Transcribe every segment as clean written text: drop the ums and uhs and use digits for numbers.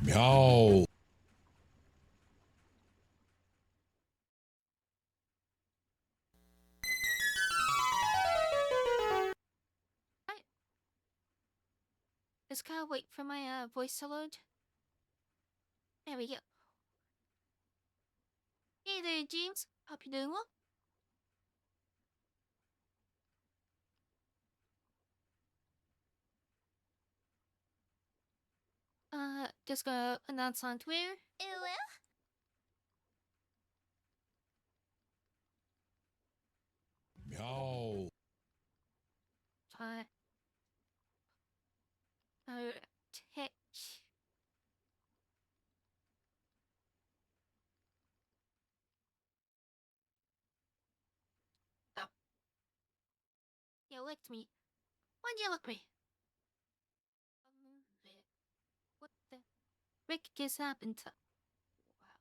Meow. Right. Just gotta wait for my voice to load. There we go. Hey there, James. Hope you're doing well. Just gonna announce on Twitter. Meow. Try. Tech. Oh. You licked me. Why'd you lick me? What the frick just happened to... Wow.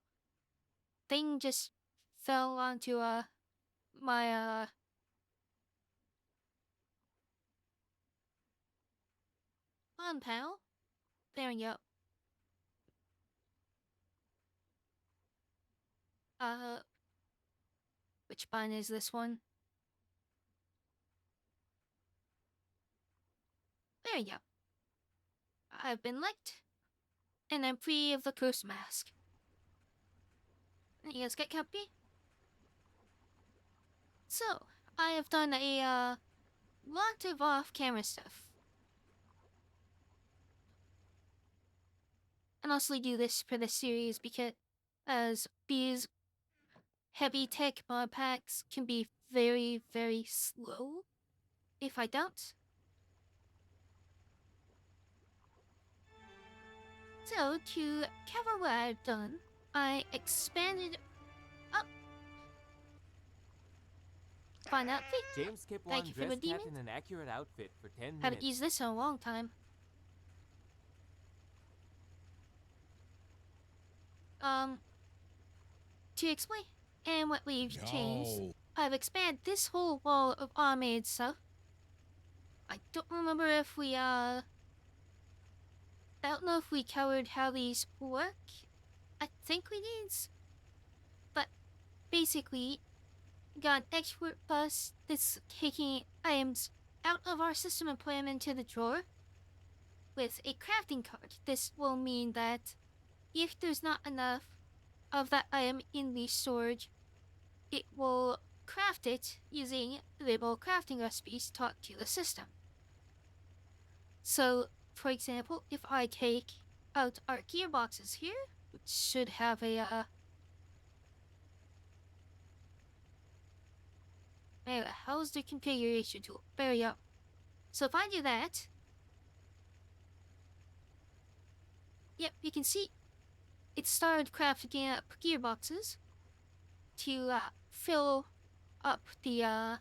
Thing just fell onto, my, on panel. There we go. Which button is this one? There we go. I've been licked, and I'm free of the curse mask. You guys get comfy? So, I have done a, lot of off-camera stuff. And also do this for this series because as these heavy tech mod packs can be very, very slow if I don't. So, to cover what I've done, I expanded up. Fun outfit. James kept Thank one you for the dress demon. cat in an accurate outfit for 10 minutes. Haven't used this in a long time. To explain and what we've changed, I've expanded this whole wall of automated stuff. I don't remember if we, I don't know if we covered how these work. I think we did. But basically, got an expert bus that's taking items out of our system and put them into the drawer. With a crafting card, this will mean that if there's not enough of that item in the storage, it will craft it using label crafting recipes taught to the system. So, for example, if I take out our gearboxes here, which should have a anyway, how's the configuration tool? There we go. So if I do that, yep, you can see it started crafting up gearboxes to fill up the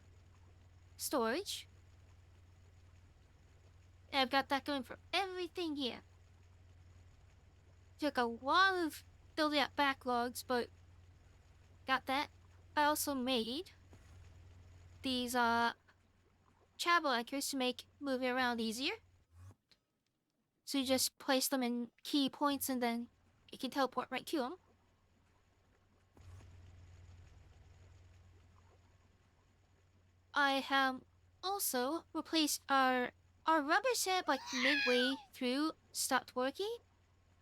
storage. And I've got that going for everything here. Took a lot of building up backlogs, but got that. I also made these travel anchors to make moving around easier. So you just place them in key points and then you can teleport right to them. I have also replaced our rubber set like midway through stopped working.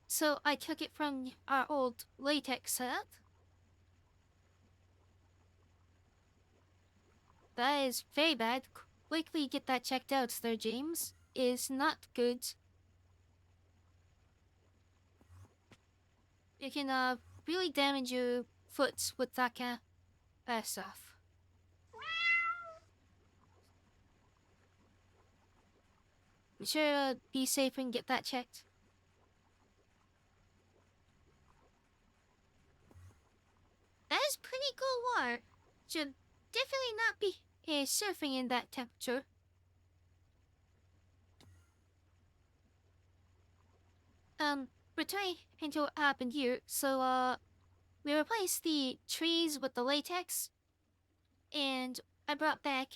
So I took it from our old latex set. That is very bad. Quickly get that checked out there, James. Is not good. You can really damage your foot with that kind of stuff. Be sure to be safe and get that checked. That is pretty cool water. Should definitely not be surfing in that temperature. Returning into what happened here, so, we replaced the trees with the latex, and I brought back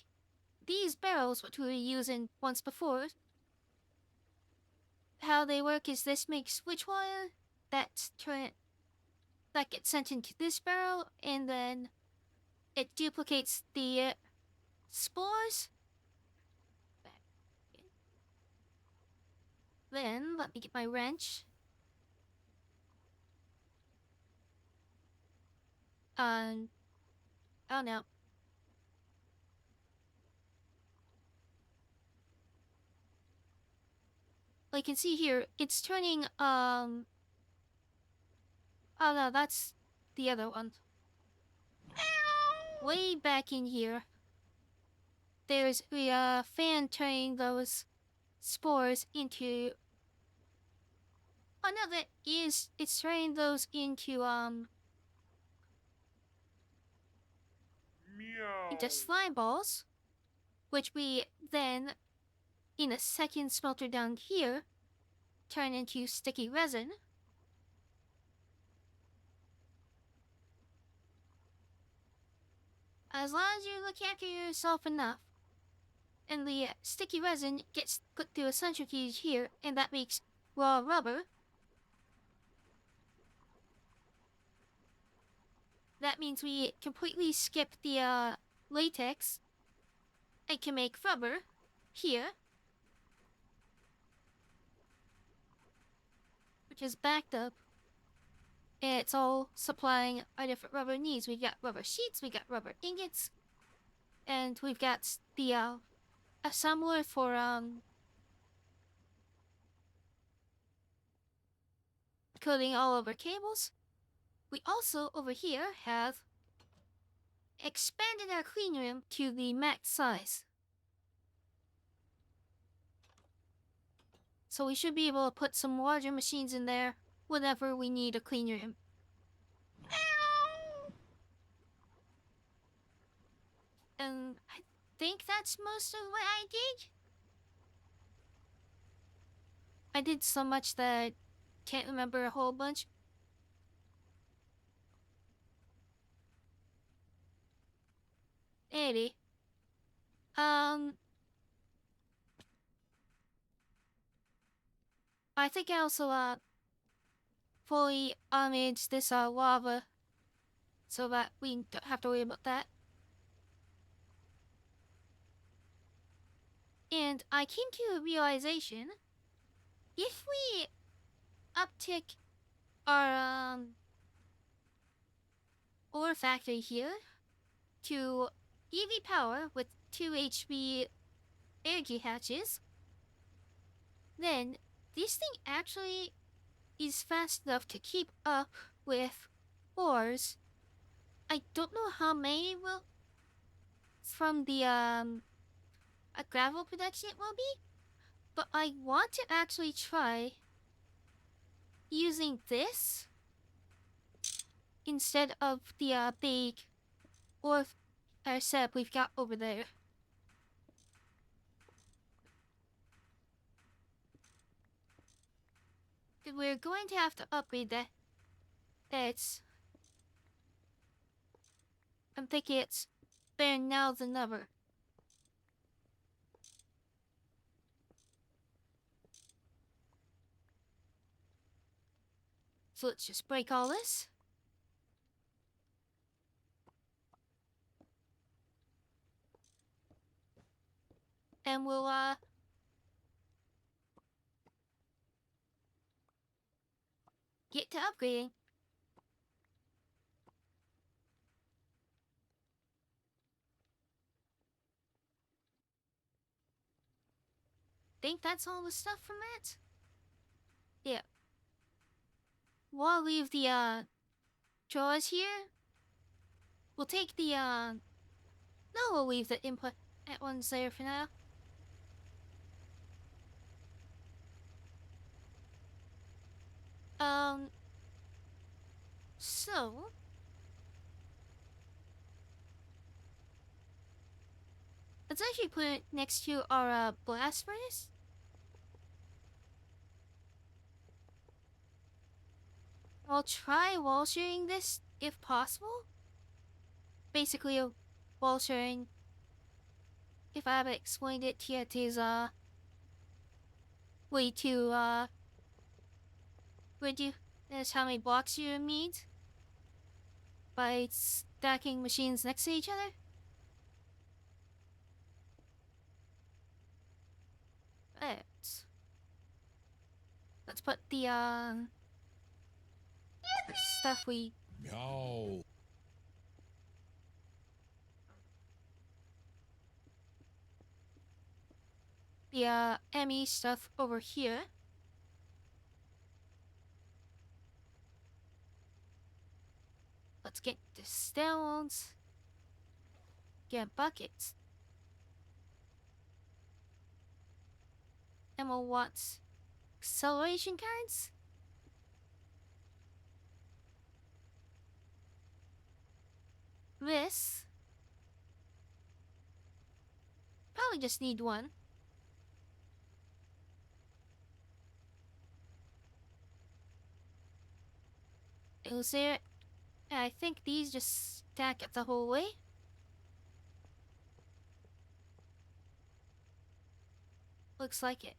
these barrels, which we were using once before. How they work is this makes switch wire that gets sent into this barrel, and then it duplicates the spores. Then let me get my wrench. Oh no. Like you can see here, it's turning, oh no, that's the other one. Way back in here, there's a fan turning those spores into, oh no, it's turning those into slime balls, which we then, in a second smelter down here, turn into sticky resin. As long as you look after yourself enough, and the sticky resin gets put through a centrifuge here, and that makes raw rubber. That means we completely skip the latex and can make rubber here, which is backed up. And it's all supplying our different rubber needs. We've got rubber sheets, we got rubber ingots, and we've got the assembler for coating all over cables. We also over here have expanded our clean room to the max size. So we should be able to put some larger machines in there whenever we need a clean room. And I think that's most of what I did. I did so much that I can't remember a whole bunch. Eddie. I think I also fully managed this lava so that we don't have to worry about that. And I came to a realization, if we uptick our ore factory here to EV power with 2 HP energy hatches, then this thing actually is fast enough to keep up with ores. I don't know how many will from the gravel production it will be, but I want to actually try using this instead of the big ore setup we've got over there. We're going to have to upgrade that. I'm thinking it's better now than never. So let's just break all this. And we'll get to upgrading. Think that's all the stuff from that? Yeah. We'll leave the drawers here. We'll take the no, we'll leave the input at ones there for now. So let's actually put it next to our blast furnace. I'll try wall sharing this if possible. Basically, a wall sharing, if I haven't explained it yet, is way to would you? That's how many blocks you need by stacking machines next to each other. Right. Let's put the stuff we Meow. the ME stuff over here. Let's get the stones. Get buckets. And we'll want acceleration cards. This. Probably just need one. Is there? I think these just stack it the whole way. Looks like it.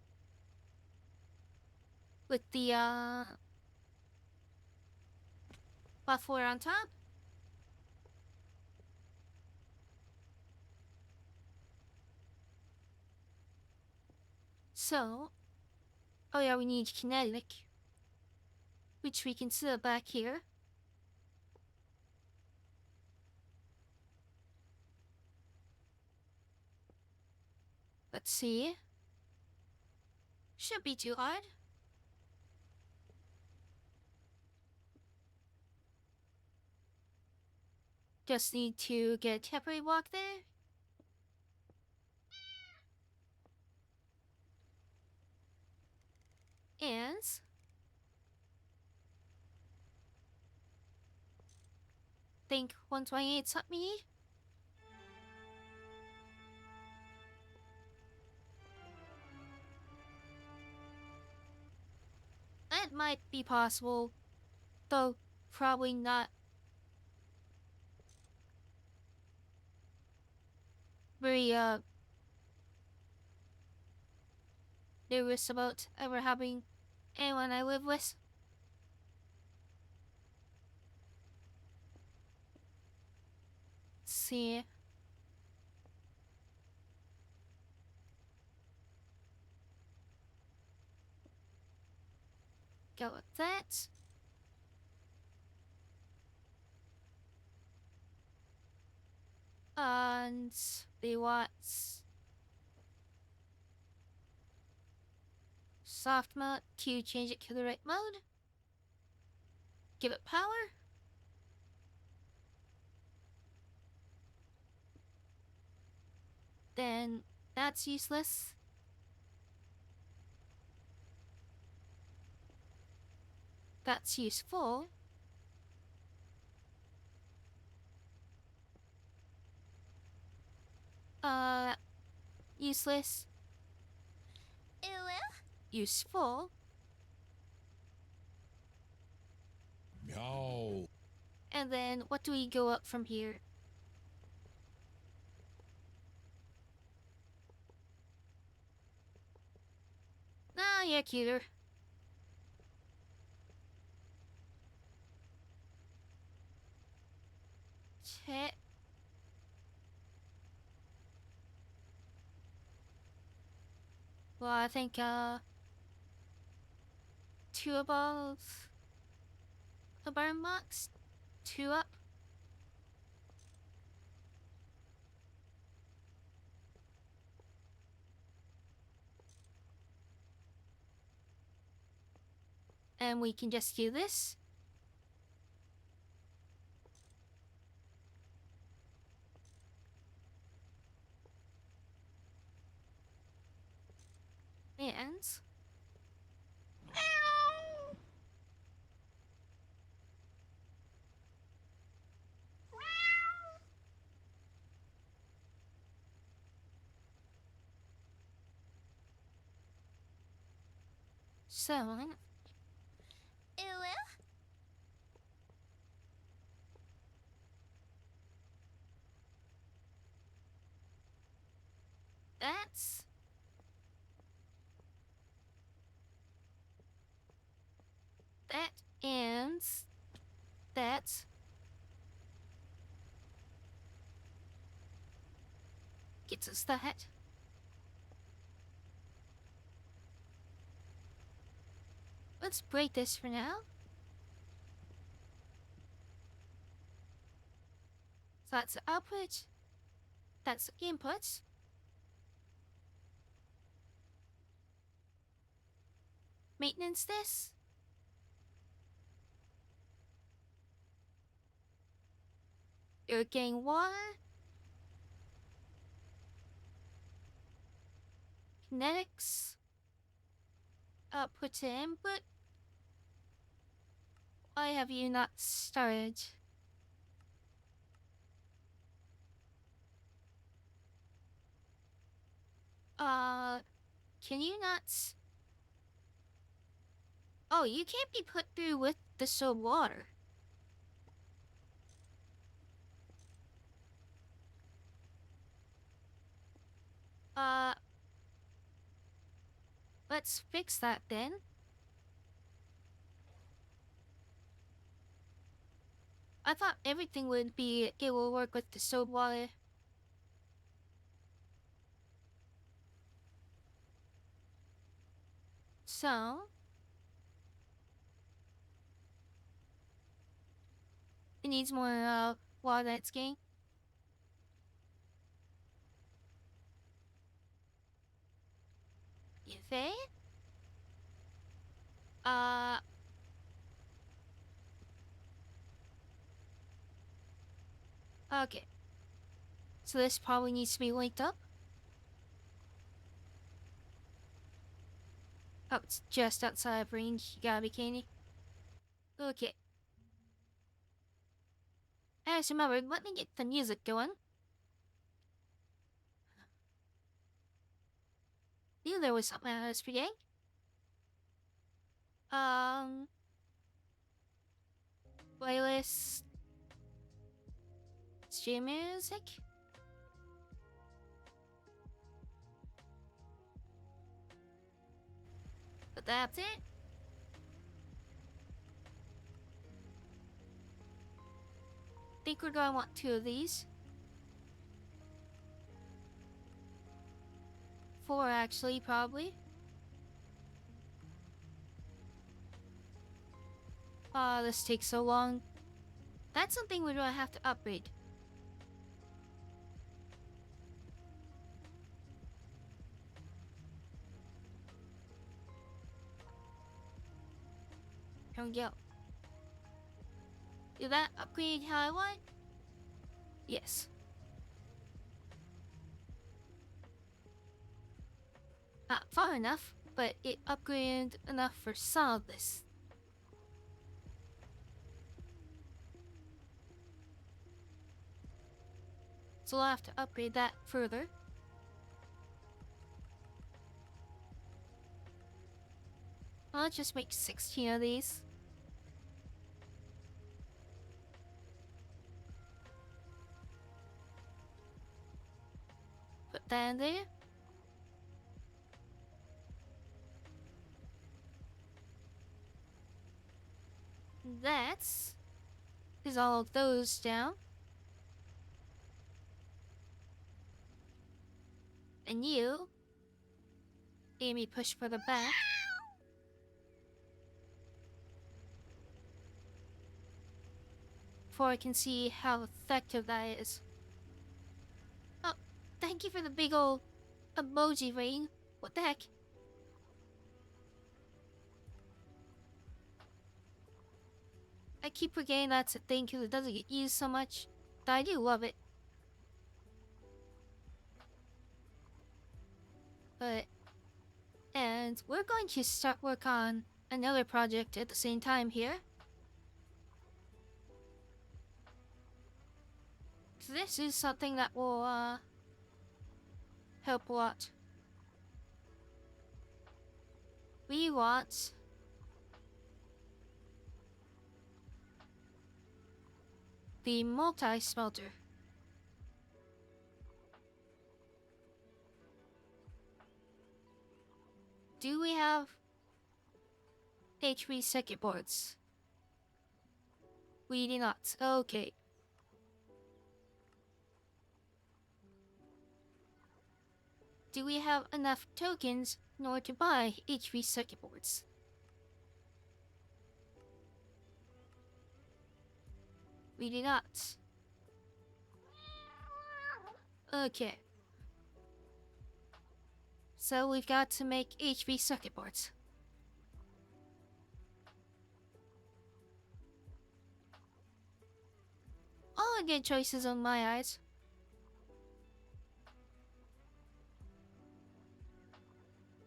With the platform on top. So, oh yeah, we need kinetic, which we can set back here. Let's see. Should be too hard. Just need to get a temporary block there. And think 128 something me. That might be possible, though probably not very nervous about ever having anyone I live with. Let's see. Go with that. And they want soft mode to change it to the right mode. Give it power. Then that's useless. That's useful. Useless. Useful. Meow. And then what do we go up from here? Ah, yeah, cuter. Check. Well, I think, two above a burn box, two up. And we can just do this. And so that and that gets us that. Let's break this for now. So that's the output. That's the input. Maintenance this. You're getting water. Kinetics. Output to input. Why have you not started? Can you not? Oh, you can't be put through with the soap water. Uh, let's fix that then. I thought everything would be able to work with the soap water. So, it needs more water that's getting. You think? Uh, okay. So this probably needs to be linked up. Oh, it's just outside of range. You gotta be kidding me. Okay. I just remembered, let me get the music going. Knew there was something I was forgetting. Playlist. Stream music. But that's it. Think we're gonna want 2 of these. 4 actually, probably. This takes so long. That's something we're gonna have to upgrade. Here we go. Did that upgrade how I want? Yes. Not far enough, but it upgraded enough for some of this. So I'll have to upgrade that further. I'll just make 16 of these. Put that in there. That's is all of those down. And you, Amy, push further back. Before I can see how effective that is. Oh, thank you for the big old emoji ring. What the heck? I keep forgetting that's a thing because it doesn't get used so much. But I do love it. And we're going to start work on another project at the same time here. So this is something that will help a lot. We want the multi-smelter. Do we have HV circuit boards. We do not. Okay. Do we have enough tokens in order to buy HV circuit boards? We do not. Okay. So we've got to make HV circuit boards. All good choices on my eyes.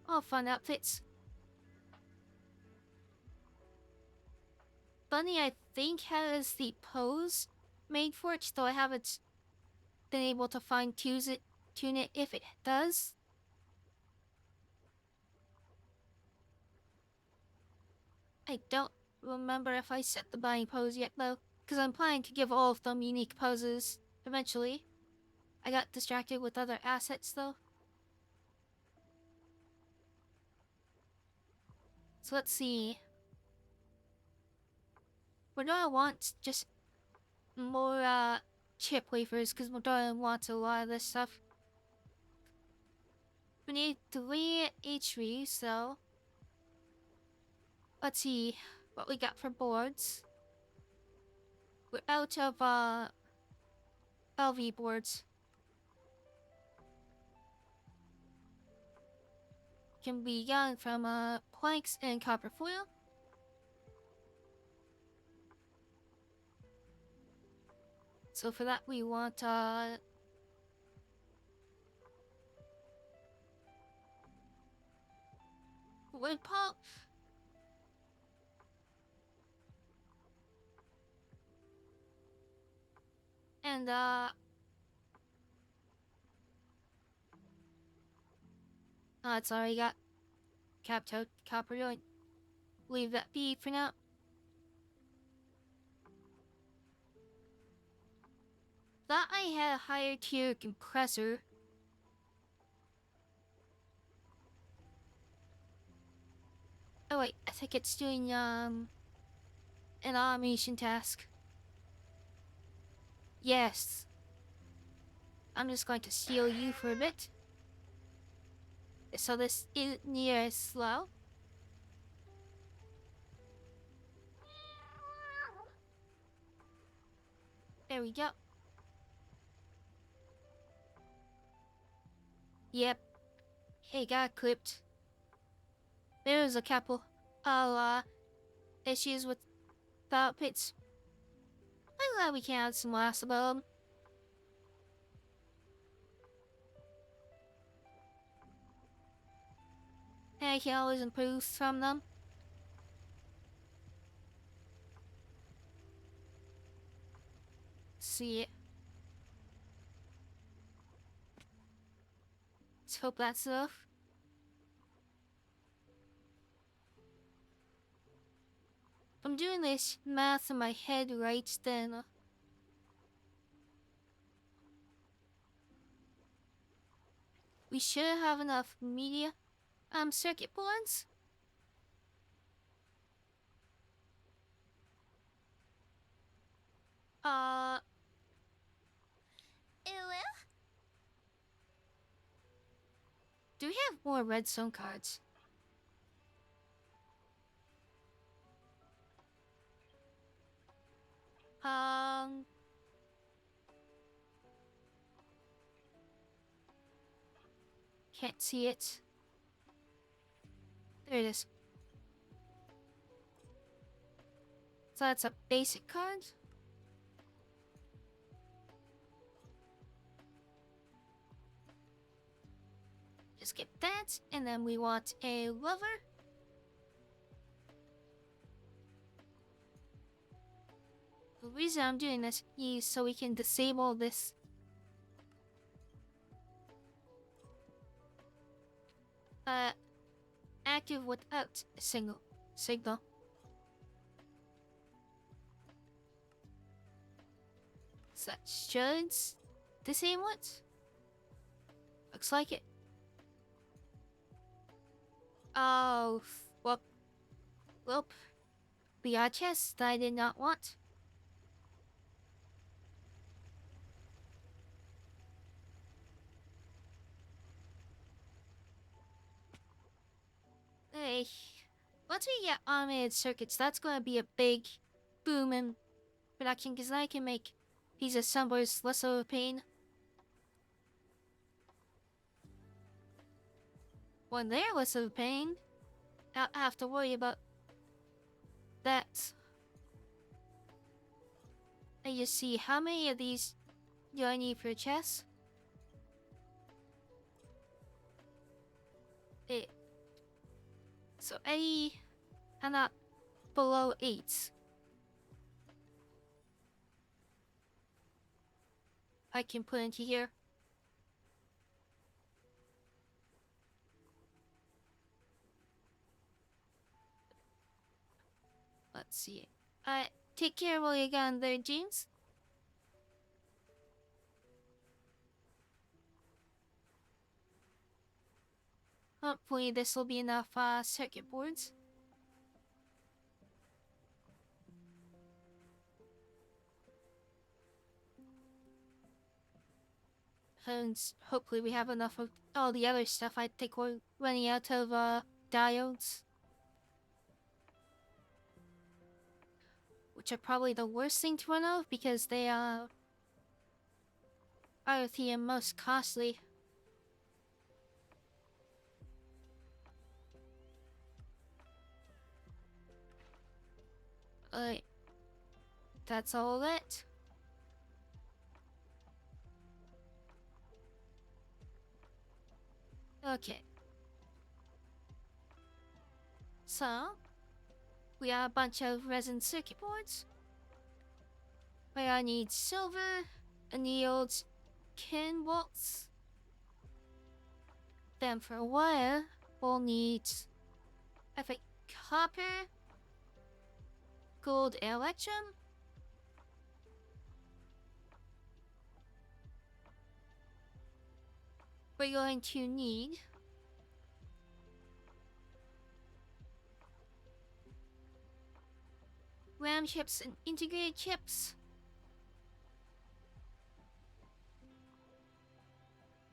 All fun outfits. Bunny, I think, has the pose made for it, though I haven't been able to tune it if it does. I don't remember if I set the bunny pose yet, though, because I'm planning to give all of them unique poses eventually. I got distracted with other assets, though. So let's see. Medora wants just more chip wafers, because Medora wants a lot of this stuff. We need 3 HV, so let's see what we got for boards. We're out of LV boards. Can be gotten from planks and copper foil. So for that we want wood pulp. And it's already got captote copper joint. Leave that be for now. Thought I had a higher tier compressor. Oh wait, I think it's doing an automation task. Yes. I'm just going to steal you for a bit. So this is near slow. There we go. Yep. Hey, got clipped. There's a couple of issues with the outfits. I'm glad we can add some last about them. And I can always improve from them. See it. Let's hope that's enough. If I'm doing this math in my head right, then we should have enough media circuit boards. Do we have more redstone cards? Can't see it. There it is. So that's a basic card. Just get that, and then we want a lever. The reason I'm doing this is so we can disable this active without a signal. So that should disable it. Looks like it. Oh, well, Well, the chest I did not want. Hey, once we get automated circuits, that's gonna be a big boom in production, because I can make these assemblers less of a pain. When they're less of a pain, I don't have to worry about that. I just see how many of these do I need for a chest. It. So 80 and not below 8. I can put into here. Let's see. Take care of what you got in there, James. Hopefully this will be enough circuit boards. And hopefully we have enough of all the other stuff. I think we're running out of diodes. Which are probably the worst thing to run out of, because they are the most costly. That's all of it. Okay. So, we have a bunch of resin circuit boards. I need silver, annealed tin bolts. Then for wire, we'll need, I think, copper, gold, electrum. We're going to need RAM chips and integrated chips,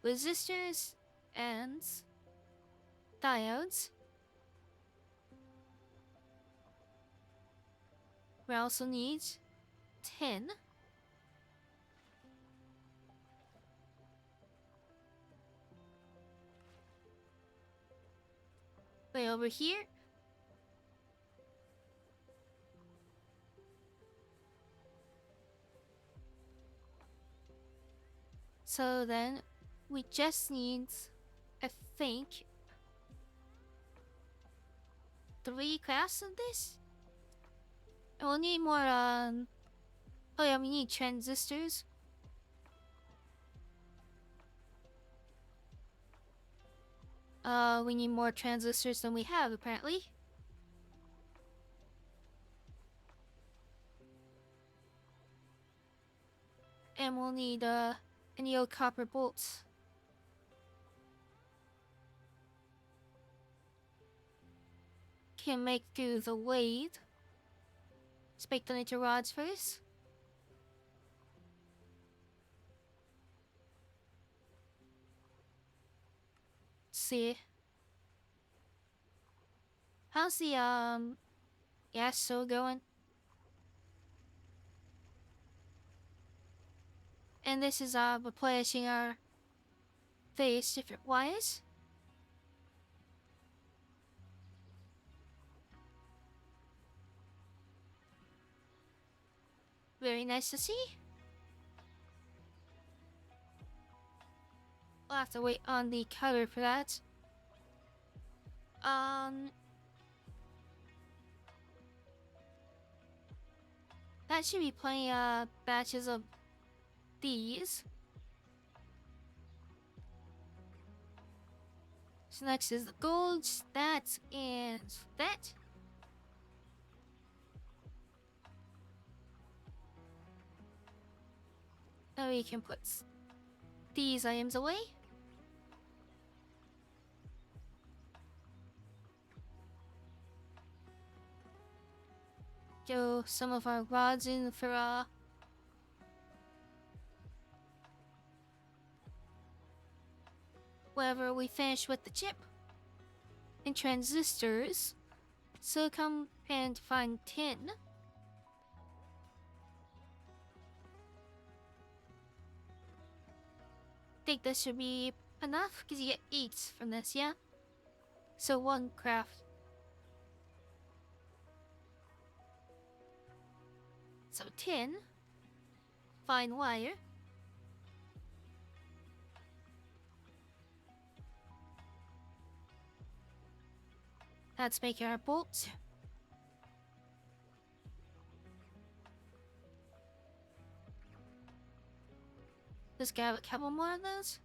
resistors, and diodes. We also need tin, way over here. So then we just need, I think, 3 crafts of this. And we'll need more oh yeah, we need transistors. We need more transistors than we have apparently. And we'll need annealed copper bolts. Can make through the lathe. Let's make them into rods first. Let's see. How's the gas so going? And this is replenishing our various different wires. Very nice to see. We'll have to wait on the cutter for that. That should be plenty batches of these. So next is the gold, that, and that. Now we can put these items away. throw some of our rods in for whenever we finish with the chip and transistors. So come and find tin. Think this should be enough because you get 8 from this, yeah? So 1 craft. So tin, fine wire. Let's make our bolts. Let's grab a couple more of those.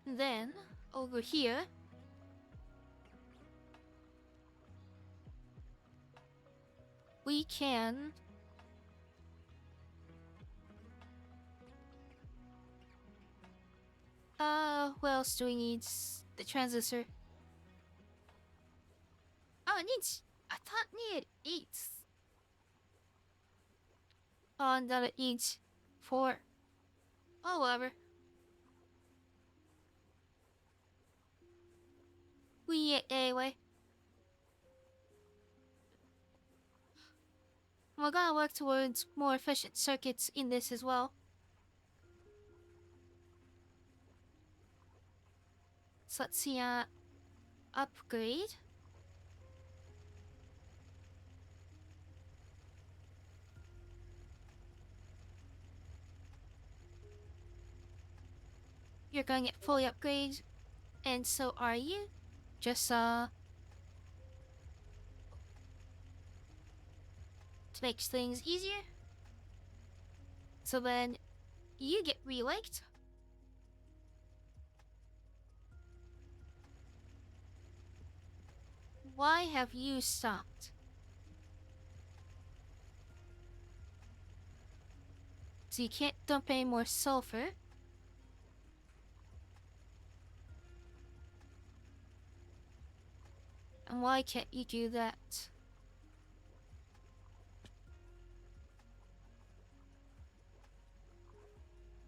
Then, over here, we can what else do we need? The transistor. Oh, it needs, I thought it needed 8. Oh, and then it needs 4. Oh, whatever. We get anyway. We're gonna work towards more efficient circuits in this as well. So let's see, upgrade. You're gonna get fully upgraded, and so are you. Just, to make things easier. So then, you get re-liked. Why have you stopped? So you can't dump any more sulfur. And why can't you do that?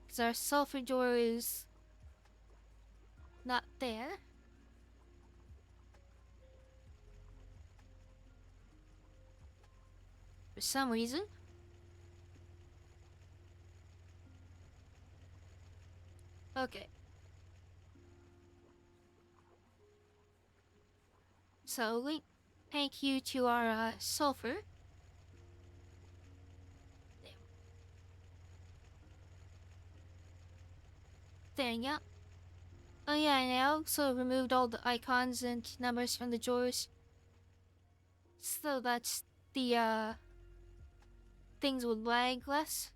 Because our sulfur door is not there. For some reason. Okay. So link thank you to our sulfur. There you go. Oh yeah, and I also removed all the icons and numbers from the drawers. So that's the things would lag less.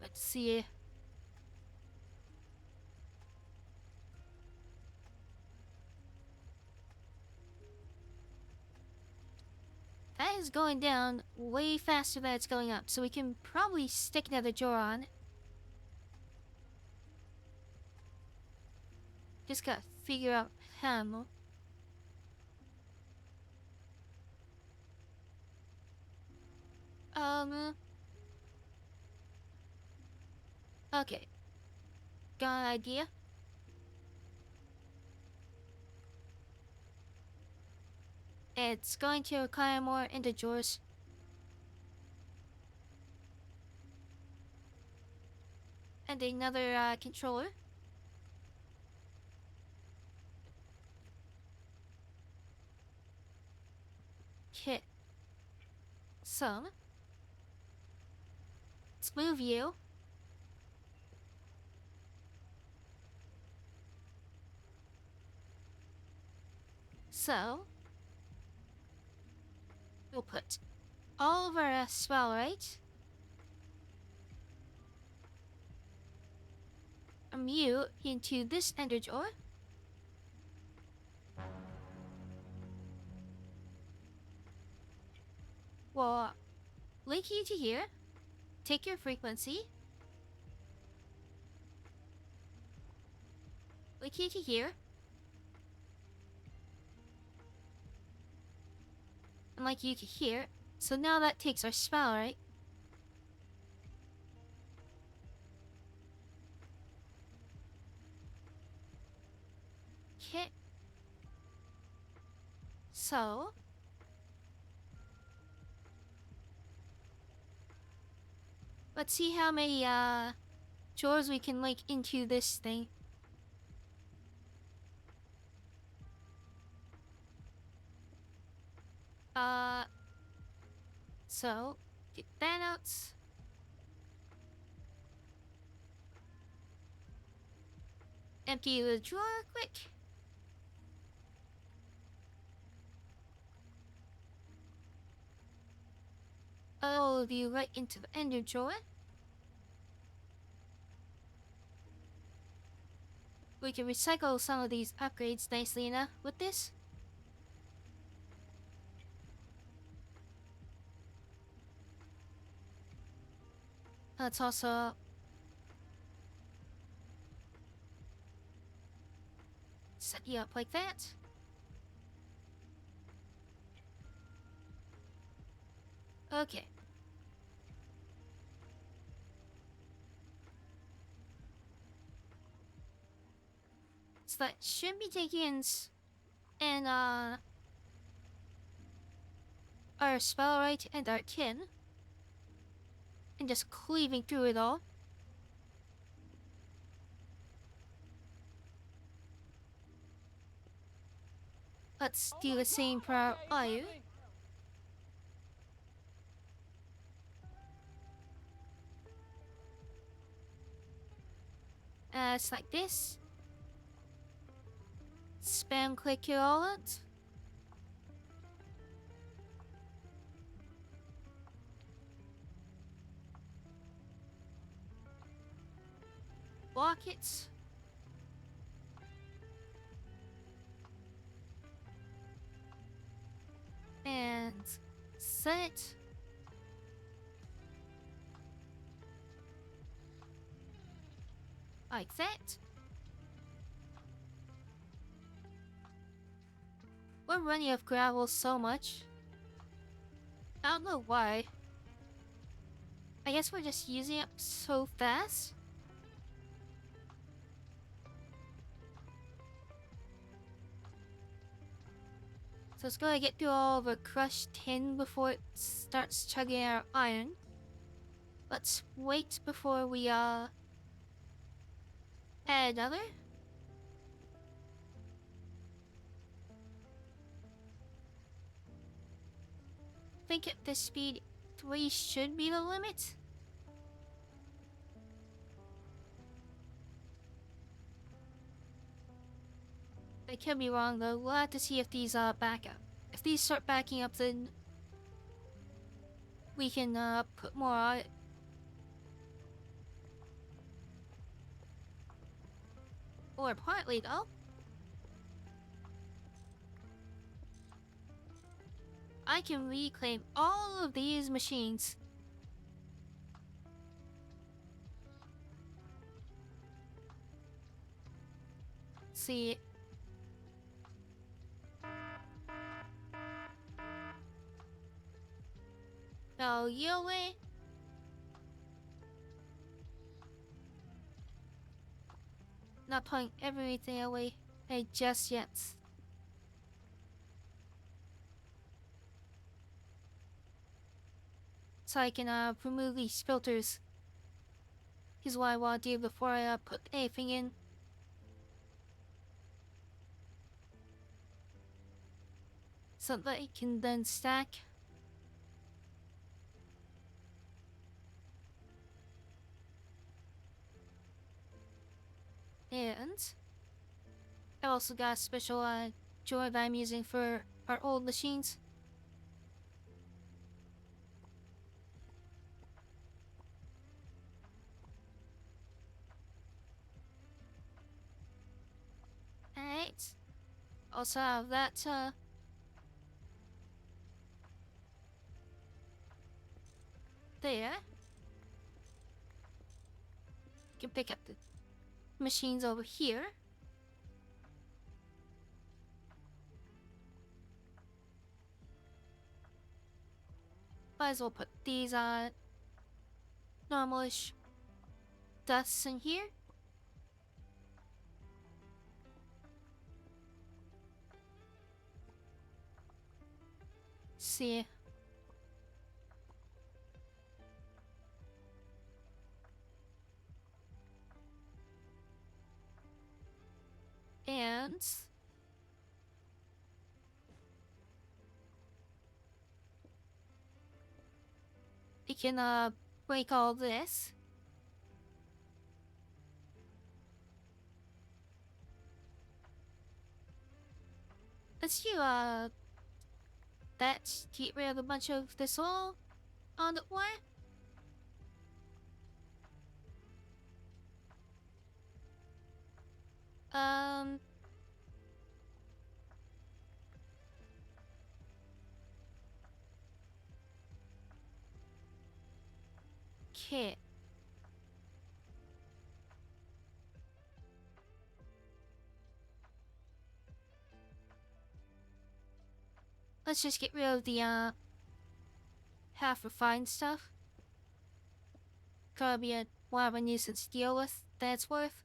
Let's see. That is going down way faster than it's going up, so we can probably stick another drawer on. Just gotta figure out how. Okay. Got an idea? It's going to require more integers. And another controller. Okay. So, let's move you. So, we'll put all of our spell right. Mute into this ender drawer. Well, link you to here. Take your frequency. Like you can hear. And like you can hear. So now that takes our spell, right? Okay. So let's see how many drawers we can like into this thing. So get that out. Empty the drawer quick. All of you right into the ender drawer. We can recycle some of these upgrades nicely enough with this. Let's also set you up like that. Okay. So that should be taking and our spell right and our tin. And just cleaving through it all. Let's do the same for our iron. It's like this. Spam click it all out. Block it. And set it. Like that. We're running out of gravel so much. I don't know why. I guess we're just using it so fast. So it's gonna get through all the crushed tin before it starts chugging our iron. Let's wait before we add another. I think at this speed 3 should be the limit. I could be wrong though. We'll have to see if these back up. If these start backing up, then we can put more on it. Or partly though. I can reclaim all of these machines. See. Now you away. Not putting everything away just yet. So I can remove these filters. Here's what I want to do before I put anything in. So that it can then stack. And I've also got a special drawer that I'm using for our old machines. Alright. Also have that there. You can pick up the machines over here. Might as well put these normalish dusts in here. See. And we can break all this. Let's do that. Get rid of a bunch of this all on the way. Okay. Let's just get rid of the half refined stuff. Gotta be a more of a nuisance to deal with than it's worth.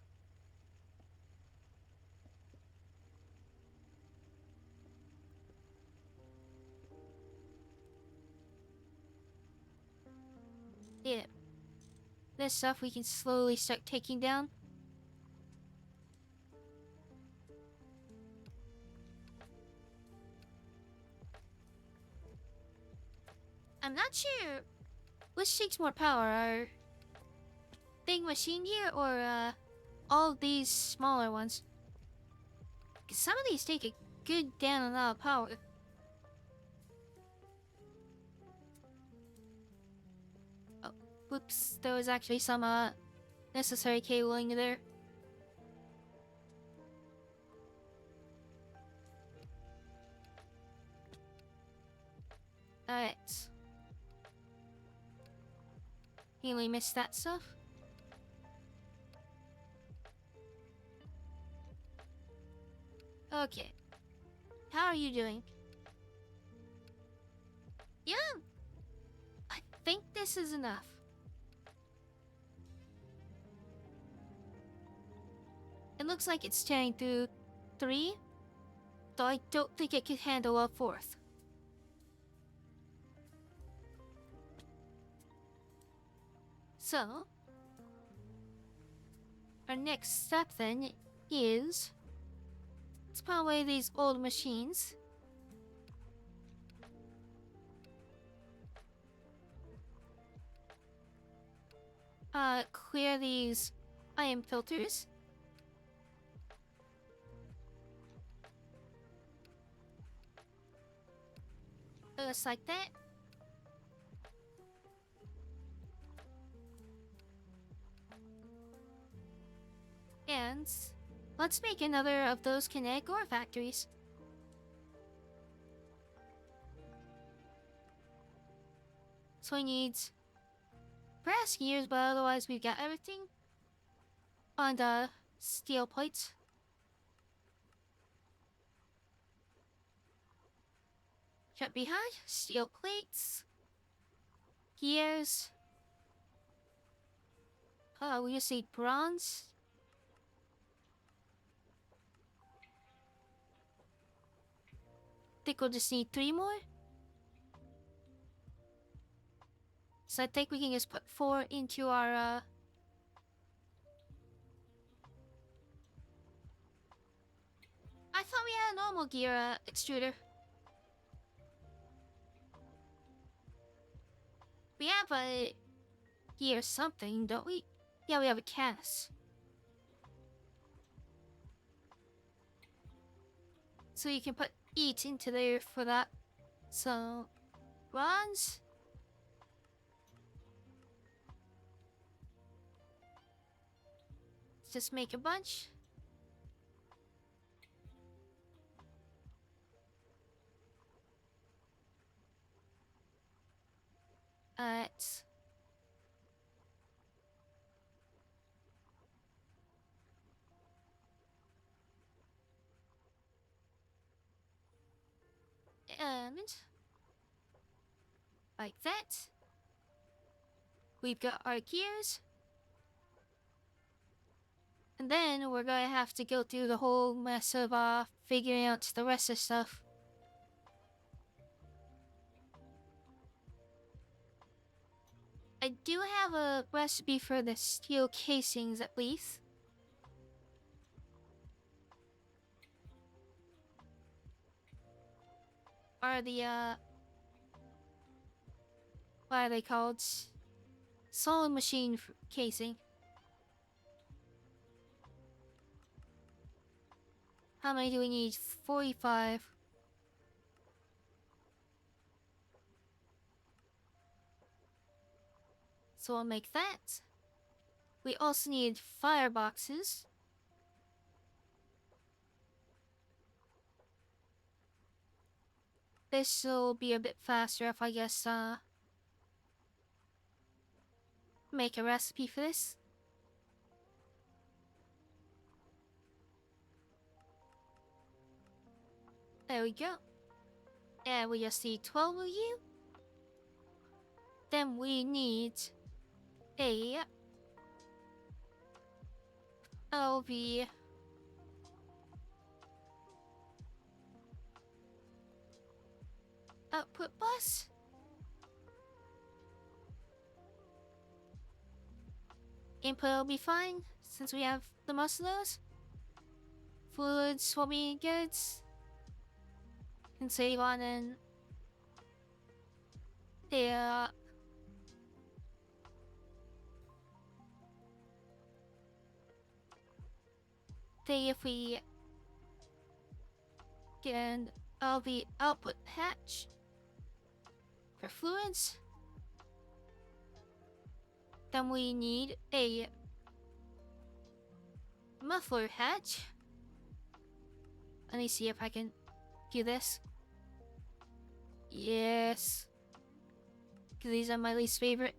Yeah. This stuff we can slowly start taking down. I'm not sure which takes more power, our big machine here or all of these smaller ones. Cause some of these take a good damn amount of power. Oh, whoops, there was actually some necessary cabling there. Alright. You only missed that stuff. Okay. How are you doing? Yeah. I think this is enough. It looks like it's tearing through 3, though I don't think it could handle a 4th. So, our next step then is to put away these old machines. Clear these ion filters. Just like that. And let's make another of those kinetic ore factories. So we need brass gears, but otherwise we've got everything. And steel plates. Shut behind, steel plates. Gears. Oh, we just need bronze. Think we'll just need 3 more. So I think we can just put 4 into our I thought we had a normal gear extruder. We have a gear something, don't we? Yeah, we have a cast. So you can put 8 into there for that. So, bronze. Let's just make a bunch. Alright. And Like that. We've got our gears. And then we're gonna have to go through the whole mess of figuring out the rest of stuff. I do have a recipe for the steel casings at least. Are the what are they called? Solid machine casing. How many do we need? 45. So I'll make that. We also need fireboxes. This will be a bit faster if I guess make a recipe for this. There we go. And we just need 12 of you. Then we need a LV output bus. Input will be fine since we have the most of those. Fluids will be good. Can save on and yeah. If we get an LV output hatch for fluids, then we need a muffler hatch. Let me see if I can do this. Yes. Because these are my least favorite.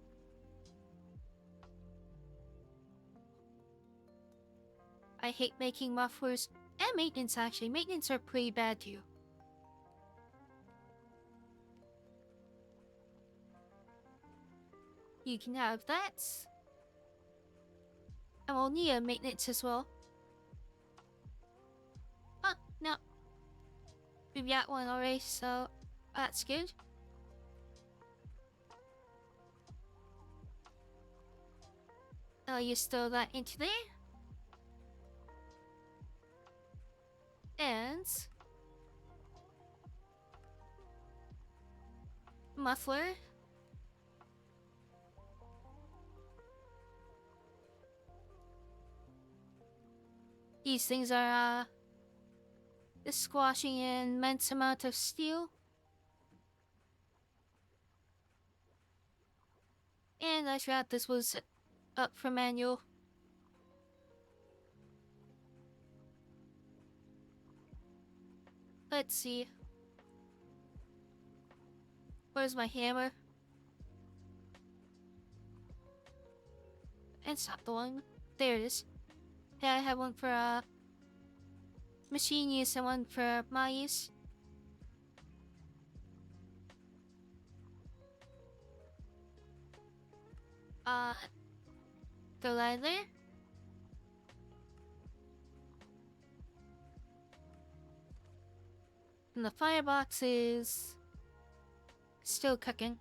I hate making mufflers and maintenance actually. Maintenance are pretty bad too. You can have that. And we'll need a maintenance as well. Oh, no. We've got one already, so that's good. You store that into there. And muffler. These things are squashing an immense amount of steel. And I forgot this was up for manual. Let's see. Where's my hammer? It's not the one. There it is. Yeah, I have one for machine use and one for my use. Go right there. And the firebox is still cooking.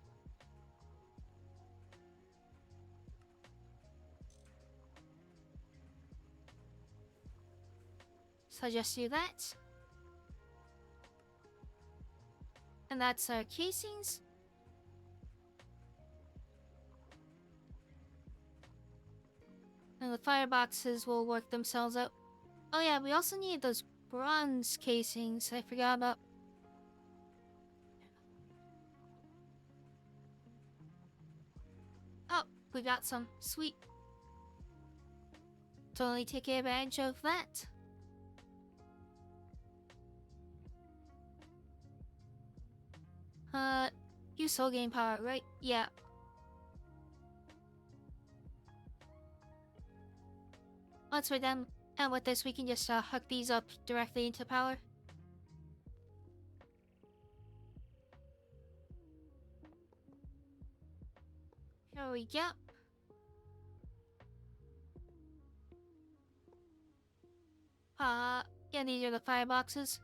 So just do that. And that's our casings. And the fireboxes will work themselves out. Oh yeah, we also need those bronze casings I forgot about. Oh, we got some. Sweet. Totally take advantage of that. Use soul gain power, right? Yeah. Once we're done, and with this, we can just hook these up directly into power. we go. Yeah, these are the fireboxes.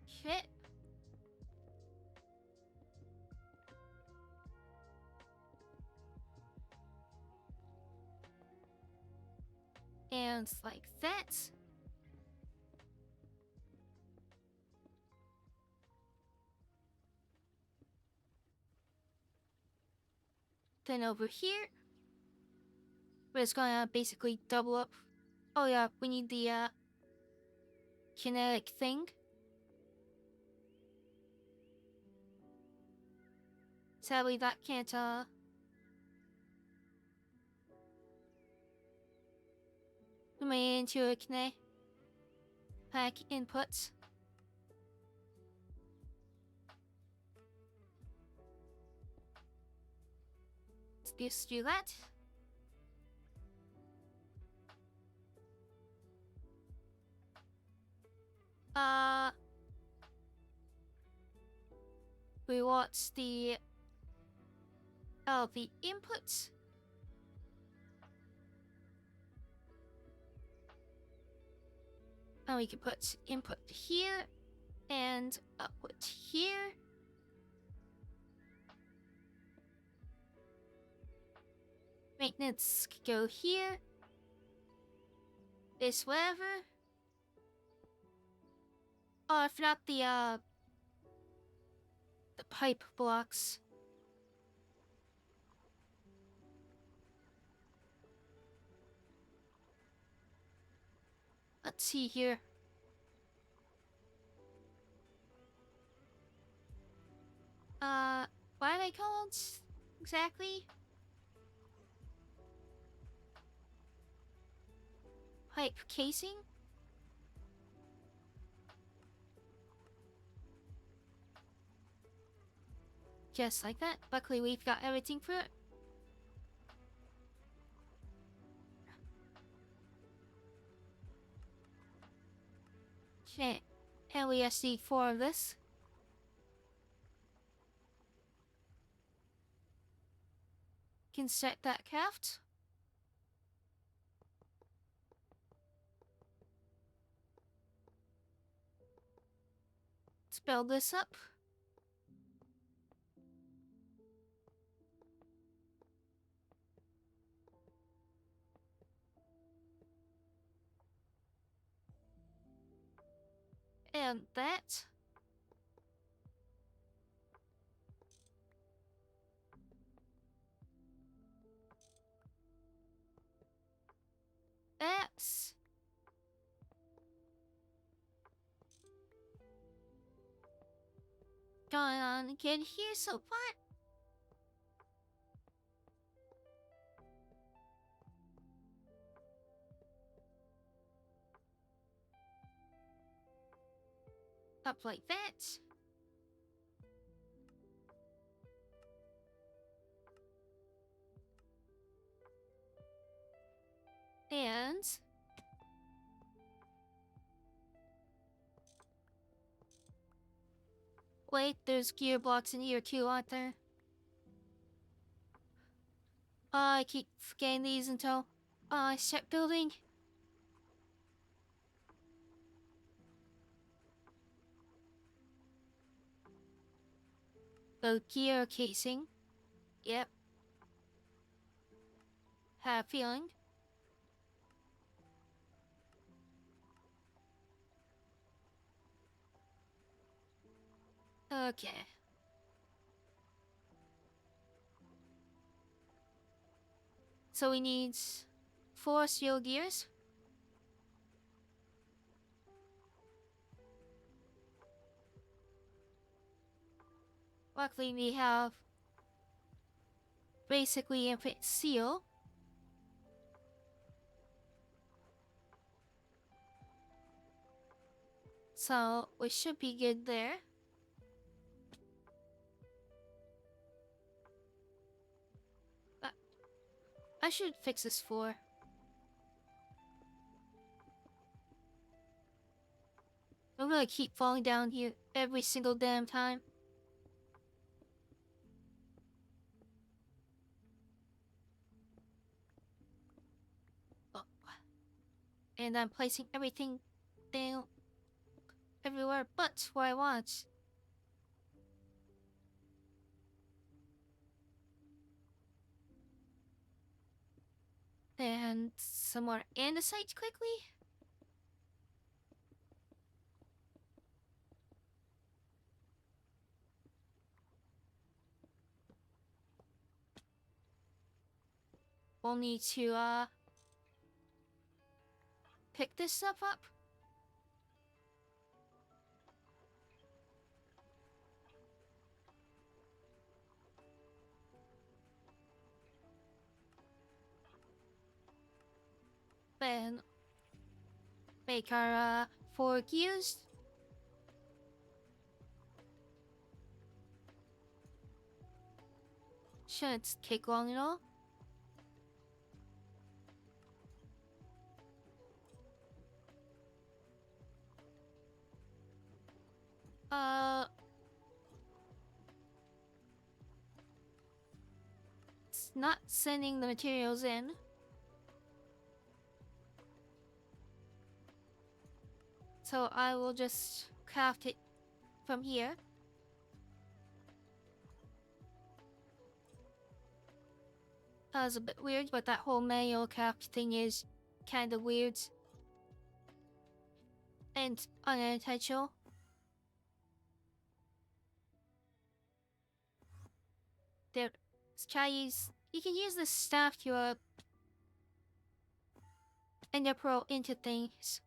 Shit. And like that. Then over here, we're just gonna basically double up. Oh yeah, we need the kinetic thing. Sadly, that can't remain into a kinetic pack inputs. Let's just do that. We want the inputs. And we can put input here and output here. Maintenance could go here. This whatever. Oh, I forgot the pipe blocks. Let's see here. What are they called exactly? Pipe casing? Just like that. Luckily, we've got everything for it. Shit. And we just need 4 of this. Can start that craft. Let's build this up. And that. That's going on again here so far. Up like that. And wait, there's gear blocks in here too, aren't there? I keep forgetting these until I start building. The gear casing. Yep. Have a feeling. Okay. So we need 4 steel gears. Luckily we have basically infinite steel. So we should be good there. I should fix this floor. I'm gonna keep falling down here every single damn time. Oh. And I'm placing everything down everywhere but where I want. And some more andesite quickly. We'll need to pick this stuff up. Then make our fork used. Shouldn't take long at all. It's not sending the materials in. So I will just craft it from here. That was a bit weird, but that whole manual craft thing is kind of weird. And unintentional. There, you can use this staff to enter pearl into things.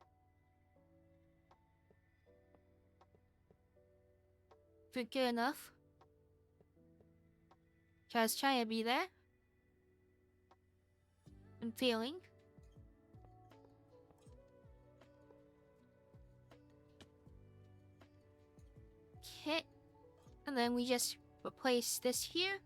If you're good enough. Just try to be there. And feeling. Okay. And then we just replace this here.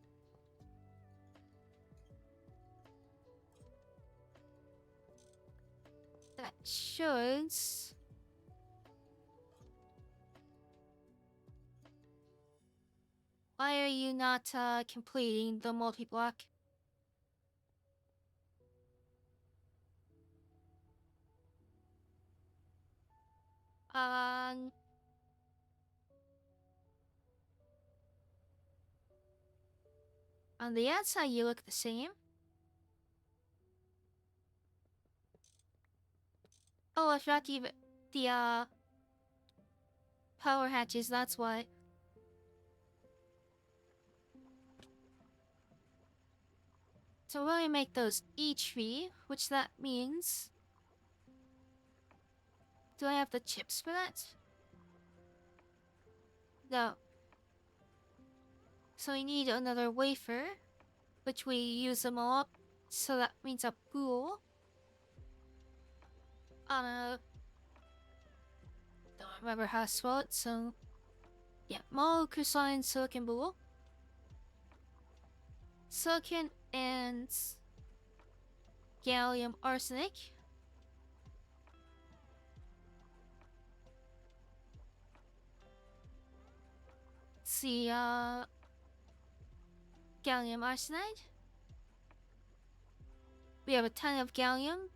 That shows. Why are you not completing the multi-block? On the outside you look the same. Oh, I forgot to give it the power hatches, that's why. So we're gonna make those E3, which that means... Do I have the chips for that? No. So we need another wafer, which we use them all up. So that means a pool. Don't remember how to spell it, so... Yeah, monocrystalline silicon pool. Silicon and gallium arsenic. Let's see, gallium arsenide. We have a ton of gallium.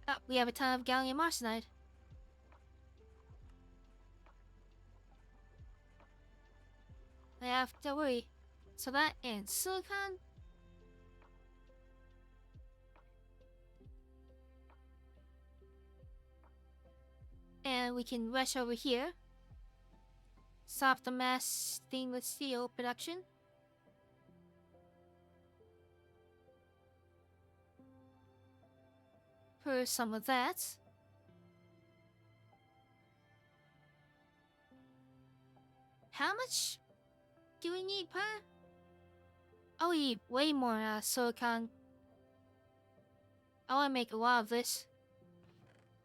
Oh, we have a ton of gallium arsenide. I have to worry. So that and silicon. And we can rush over here. Stop the mass stainless steel production. For some of that. How much do we need per? Oh, we need way more silicon. I want to make a lot of this.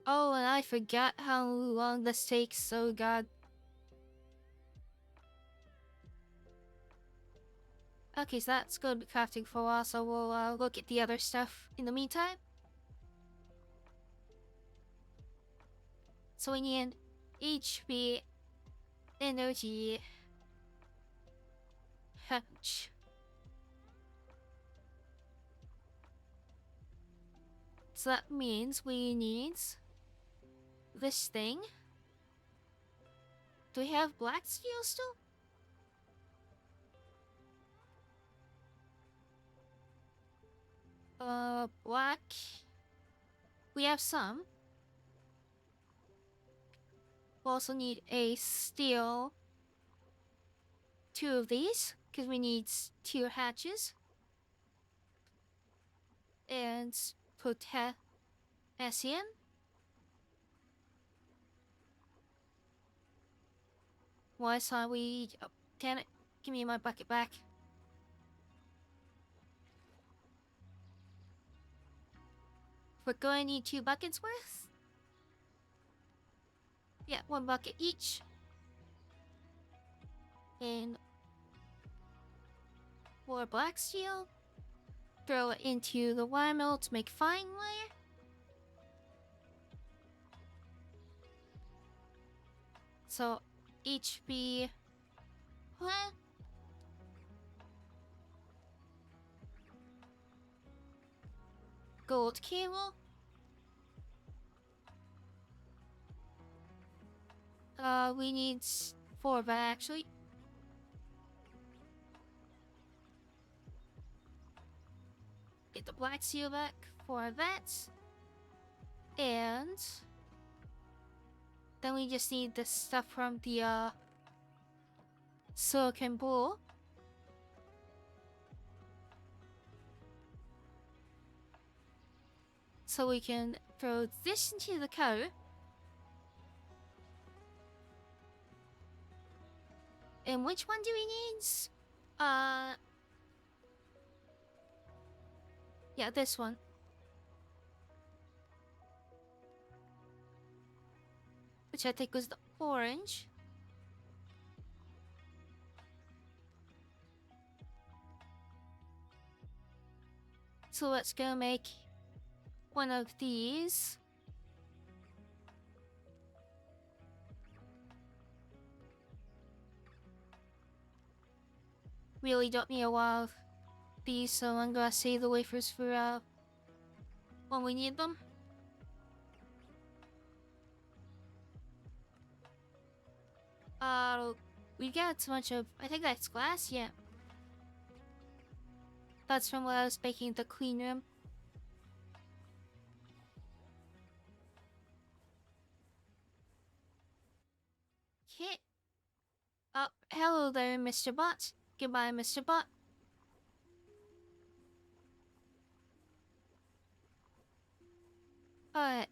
Oh, and I forgot how long this takes, oh god. Okay, so that's going to be crafting for a while, so we'll look at the other stuff in the meantime. So we need HP, energy, hatch. So that means we need this thing. Do we have black steel still? Black. We have some. We also need a steel. 2 of these, because we need 2 hatches. And potassium. Why saw we... Oh, damn it. Give me my bucket back. We're going to need 2 buckets worth. Yeah, 1 bucket each. And more black steel. Throw it into the wire mill to make fine wire. So each be... What? Gold cable. We need 4 of that actually. Get the black steel back, 4 of that. And then we just need the stuff from the silicon bowl. So we can throw this into the cutter. And which one do we need? Yeah, this one. Which I think was the orange. So let's go make one of these. Really don't need a lot of these, so I'm gonna save the wafers for when we need them. We got so much of... I think that's glass, yeah. That's from what I was making the clean room. Okay. Hello there, Mr. Bot. Goodbye, Mr. Bot. Alright.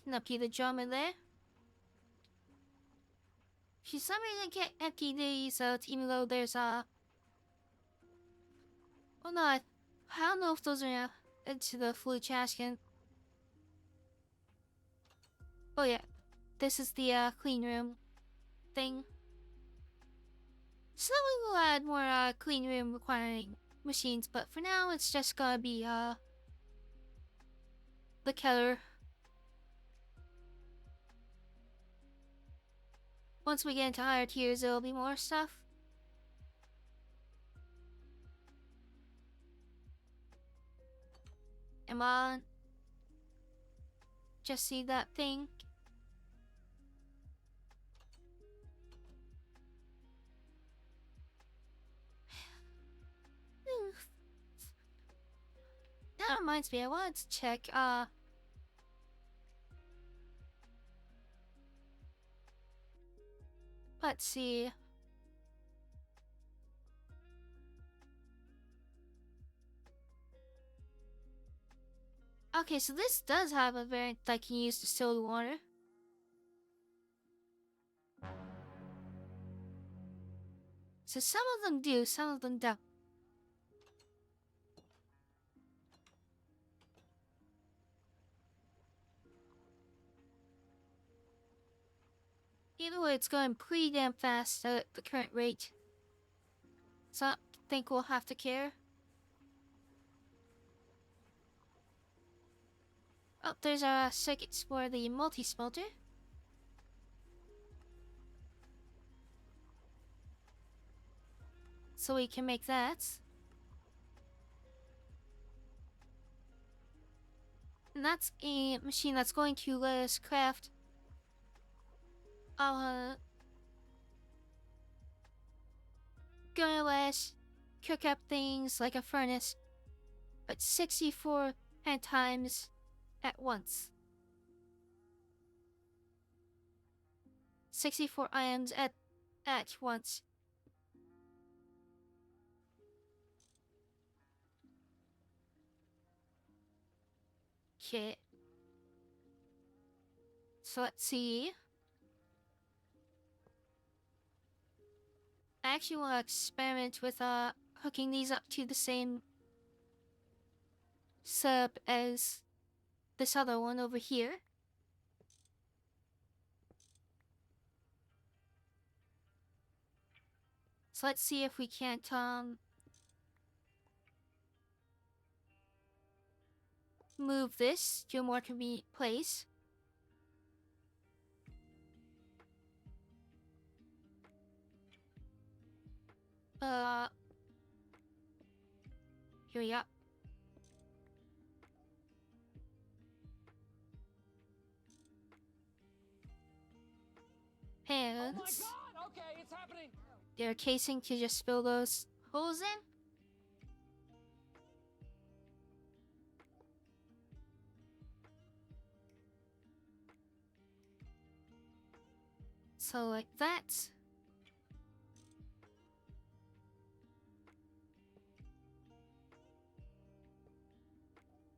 Can upkeep the drummer there. For some reason I can't empty these out, even though there's oh no, I don't know if those are into the fluid trash can. Oh yeah, this is the clean room thing. So we will add more clean room requiring machines, but for now it's just gonna be the keller. Once we get into higher tiers, there'll be more stuff. Come on. Just see that thing. That reminds me, I wanted to check, let's see. Okay, so this does have a variant that can use distilled water. So some of them do, some of them don't. Either way, it's going pretty damn fast at the current rate. So I don't think we'll have to care. Oh, there's a circuits for the multi-smelter. So we can make that. And that's a machine that's going to let us craft gonna let us cook up things like a furnace, but 64 times at once. 64 items at once. Okay. So let's see. I actually want to experiment with hooking these up to the same sub as this other one over here. So let's see if we can't move this to a more convenient place. Here we go. And oh my god! Okay, it's happening. their casing to just fill those holes in. So like that.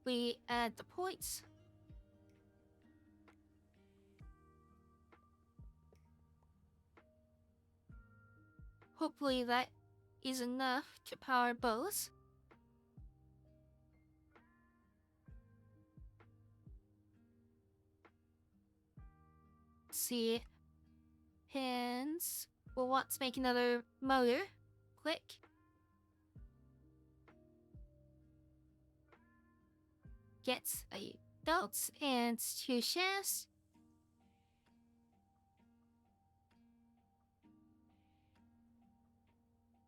We add the points. Hopefully that is enough to power both. Let's see. Hands. We'll want to make another motor. Click. Get a belt and 2 shafts.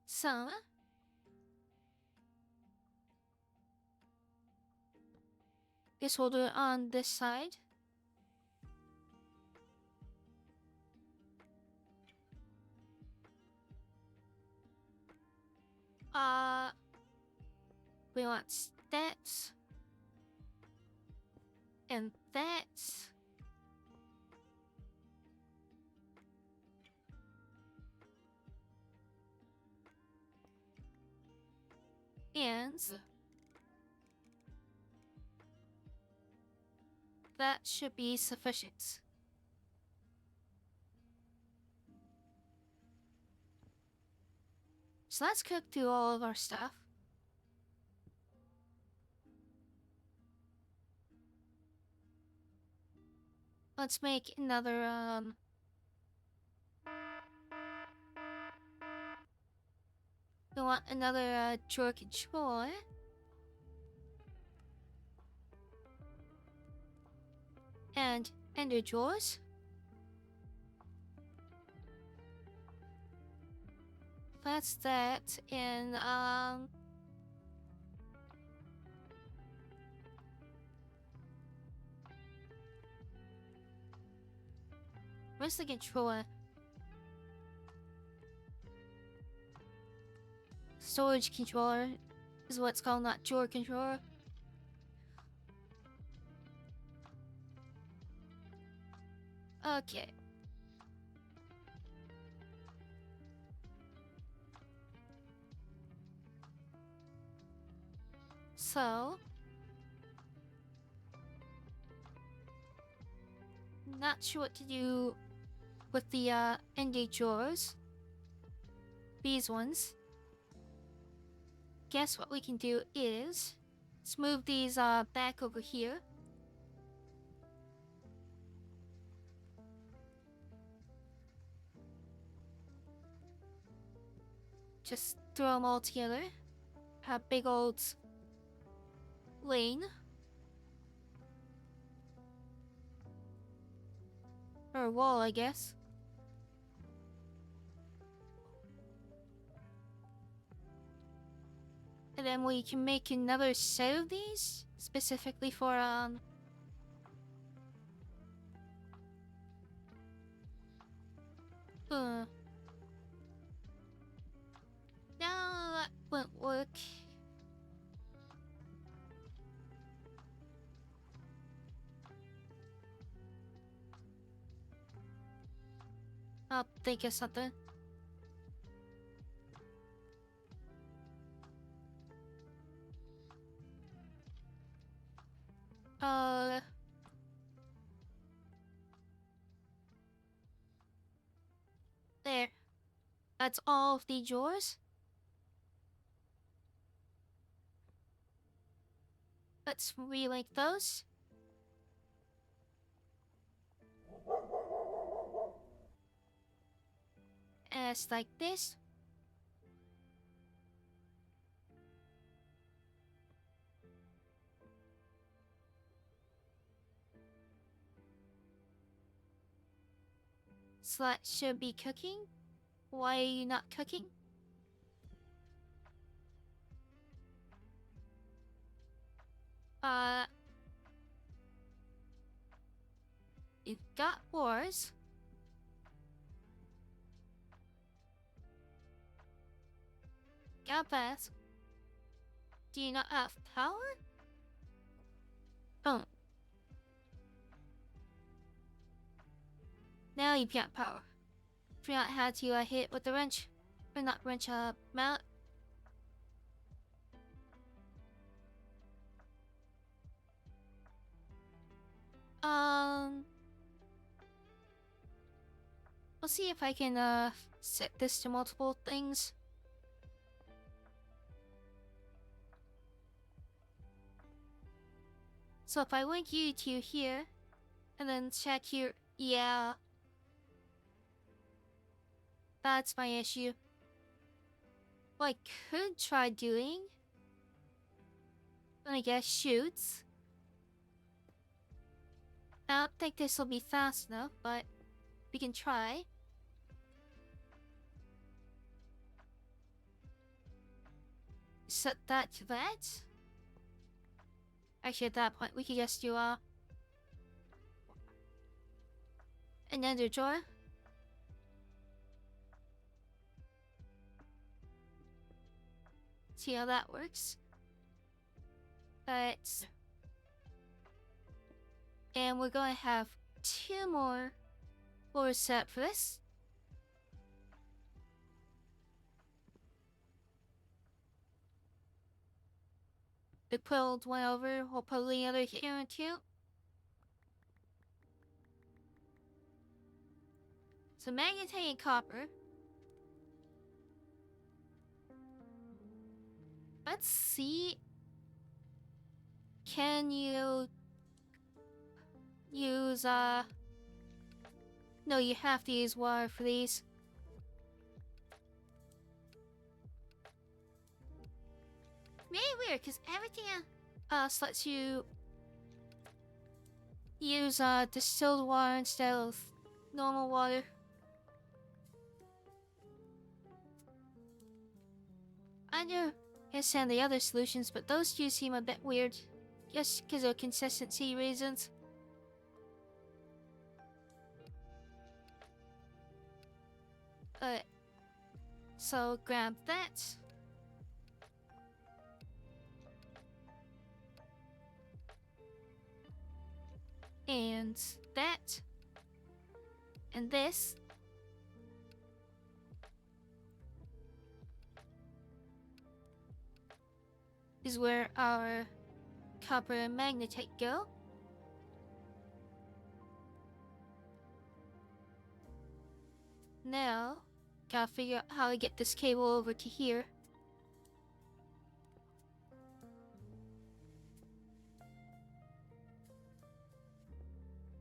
So this will do it on this side. We want that and that. And that should be sufficient. So let's cook through all of our stuff. Let's make another we want another drawer controller. And ender drawers. That's that, and where's the controller? Storage controller is what's called, not drawer controller. Okay. So, not sure what to do with the ender drawers. These ones. Guess what we can do is let's move these back over here. Just throw them all together. A big old lane. Or wall, I guess. And then we can make another set of these specifically for no, that won't work. I'll think of something. There. That's all of the drawers. Let's relink those. As like this. Slut should be cooking. Why are you not cooking? You've got wars. Got baths. Do you not have power? Oh. Now you've got power. Forgot how to hit with the wrench. Or not wrench, mallet. We'll see if I can set this to multiple things. So if I link you to here, and then check here, yeah. That's my issue. What I could try doing, I guess, shoots. I don't think this will be fast enough, but we can try. Set that to that. Actually, at that point, we could just do another drawer. See how that works. But and we're gonna have 2 more floors set for this. The quilled one over, we'll put the other here too. So magnetite and copper. Let's see. Can you use no, you have to use water for these. Maybe weird, because everything lets you use distilled water instead of normal water. I understand the other solutions, but those two seem a bit weird. Just because of consistency reasons. So grab that. And that. And this. Is where our copper and magnetite go. Now, gotta figure out how to get this cable over to here.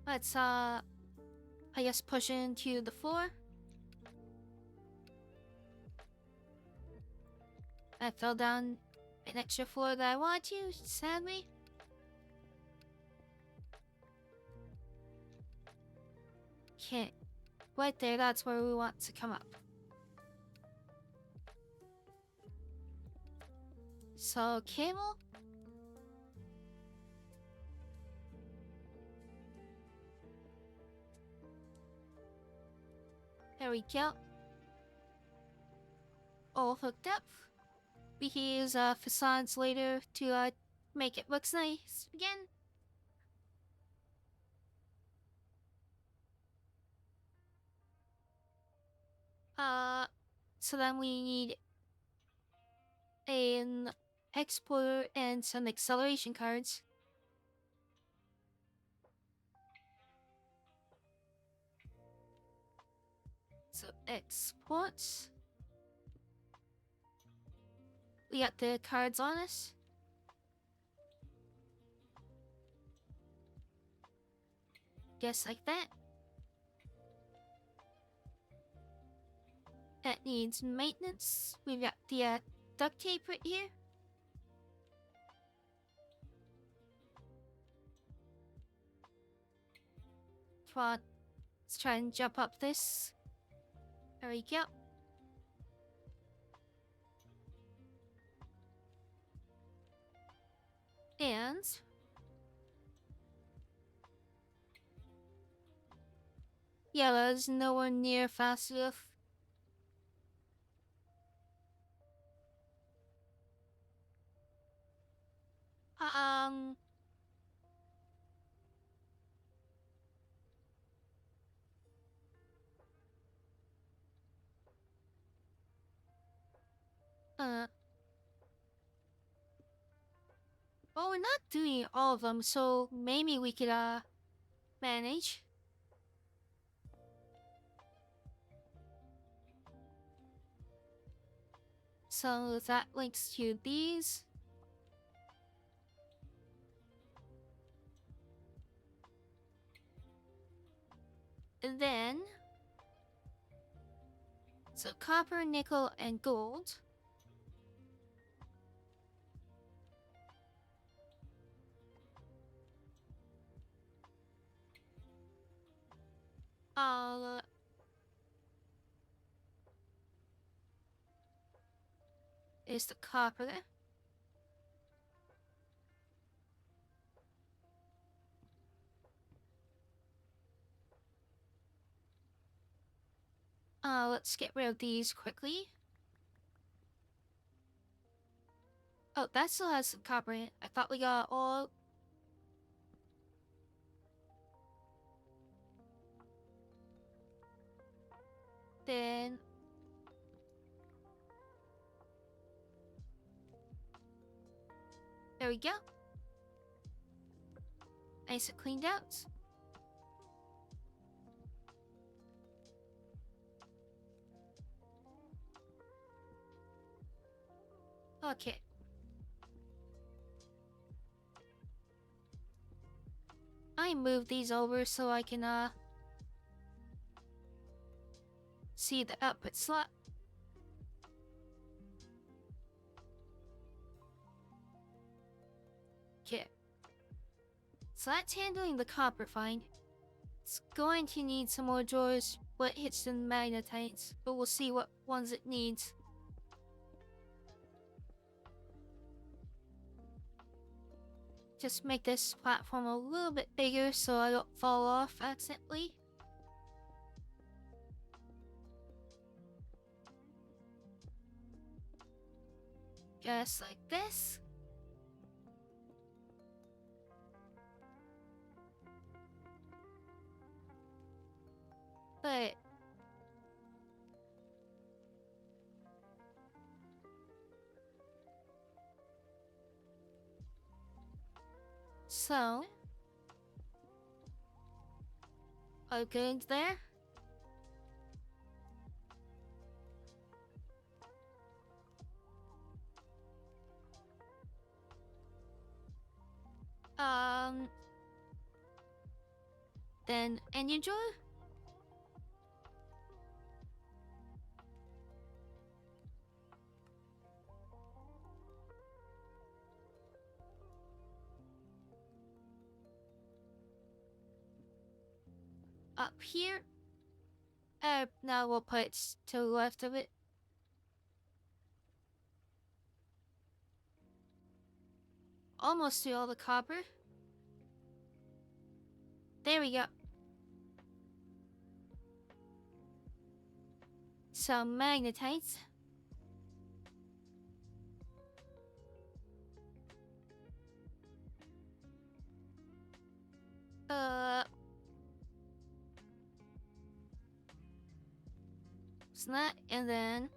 Let's I guess push it into the floor. I fell down an extra floor that I wanted to, sadly. Okay. Right there, that's where we want to come up. So, cable. There we go. All hooked up. We can use facades later to make it look nice again. So then we need an exporter and some acceleration cards. So exports. We got the cards on us. Just like that. That needs maintenance. We've got the duct tape right here. Come on. Let's try and jump up this. There we go. And yeah, that's nowhere near fast enough. Um, uh, well, we're not doing all of them, so maybe we could manage. So that links to these. And then, so copper, nickel, and gold. Uh, is the copper. Let's get rid of these quickly. Oh, that still has some copper in it. I thought we got all. Then. There we go. Nice and cleaned out. Okay. I moved these over so I can see the output slot. Okay. So that's handling the copper fine. It's going to need some more drawers, what hits the magnetites, but we'll see what ones it needs. Just make this platform a little bit bigger so I don't fall off accidentally. Just like this. But so are we good there? Then engine drawer? up here. Now we'll put it to the left of it. Almost to all the copper. There we go. Some magnetites. So that, and then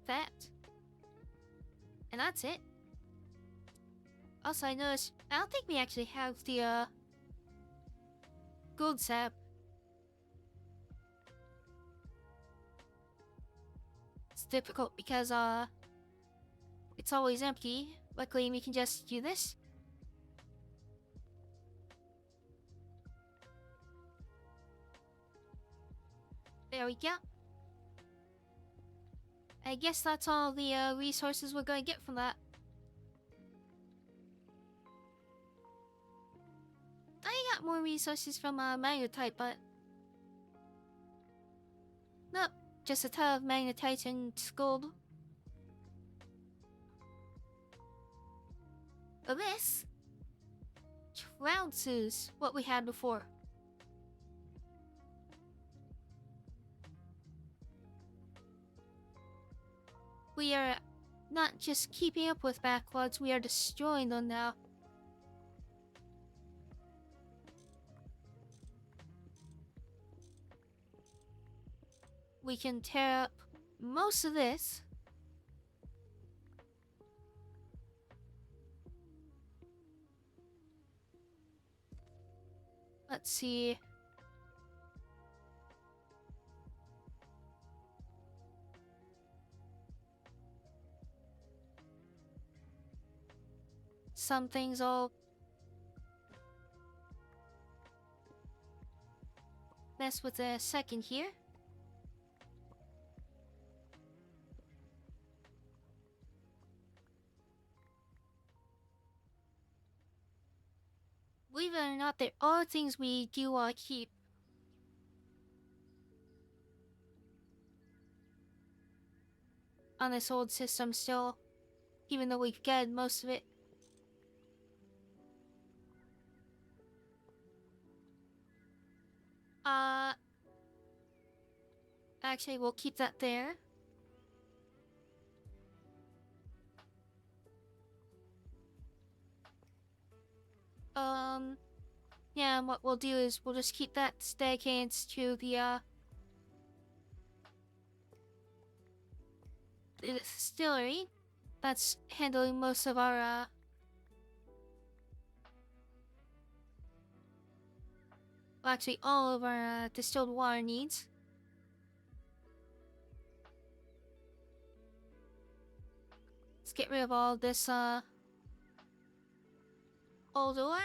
that. And that's it. Also, I noticed, I don't think we actually have the, gold sap. It's difficult because, it's always empty. Luckily, we can just do this. There we go. I guess that's all the resources we're going to get from that. I got more resources from magnetite, but nope, just a ton of magnetite and gold. But this trounces what we had before. We are not just keeping up with backlogs, we are destroying them now. We can tear up most of this. Let's see. Some things I'll mess with a second here. Believe it or not, there are things we do want to keep. On this old system still, even though we've got most of it. Actually, we'll keep that there. Yeah, and what we'll do is we'll just keep that staircase to the distillery. That's handling most of our, well, actually all of our distilled water needs. Let's get rid of all this old ore.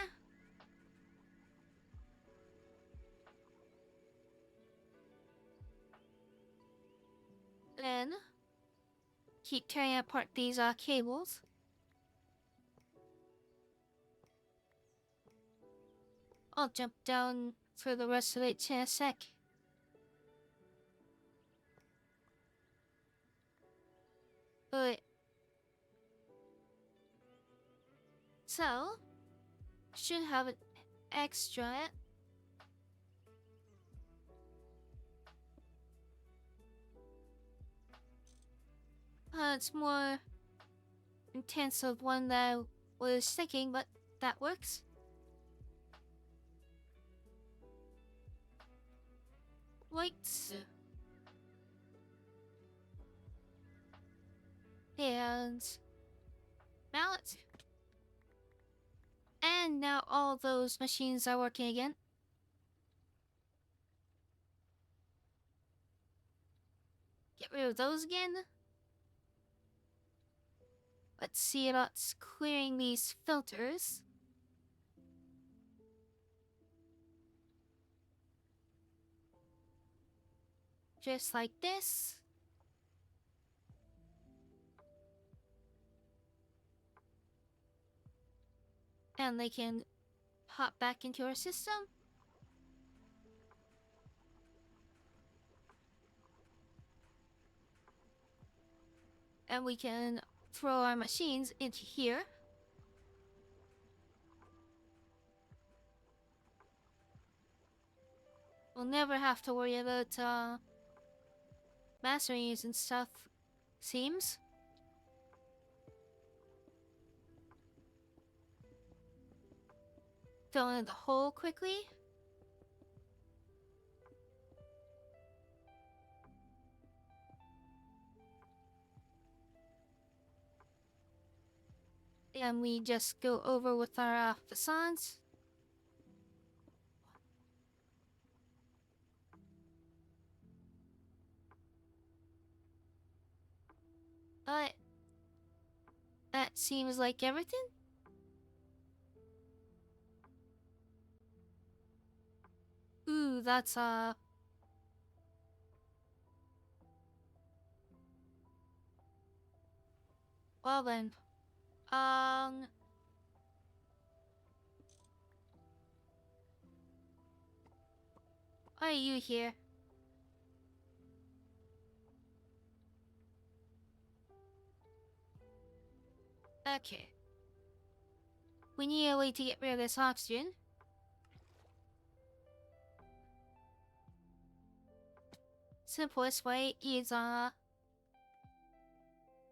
Then keep tearing apart these cables. I'll jump down for the rest of it in a sec. But so should have an extra. It's more intense of one that I was thinking, but that works. Lights. And mallets. And now all those machines are working again. Get rid of those again. Let's see about clearing these filters. Just like this. And they can hop back into our system. and we can throw our machines into here. We'll never have to worry about masteries and stuff, seems. Fill in the hole quickly. And we just go over with our facades. But that seems like everything. Ooh, that's well then. Why are you here? Okay. We need a way to get rid of this oxygen. Simplest way is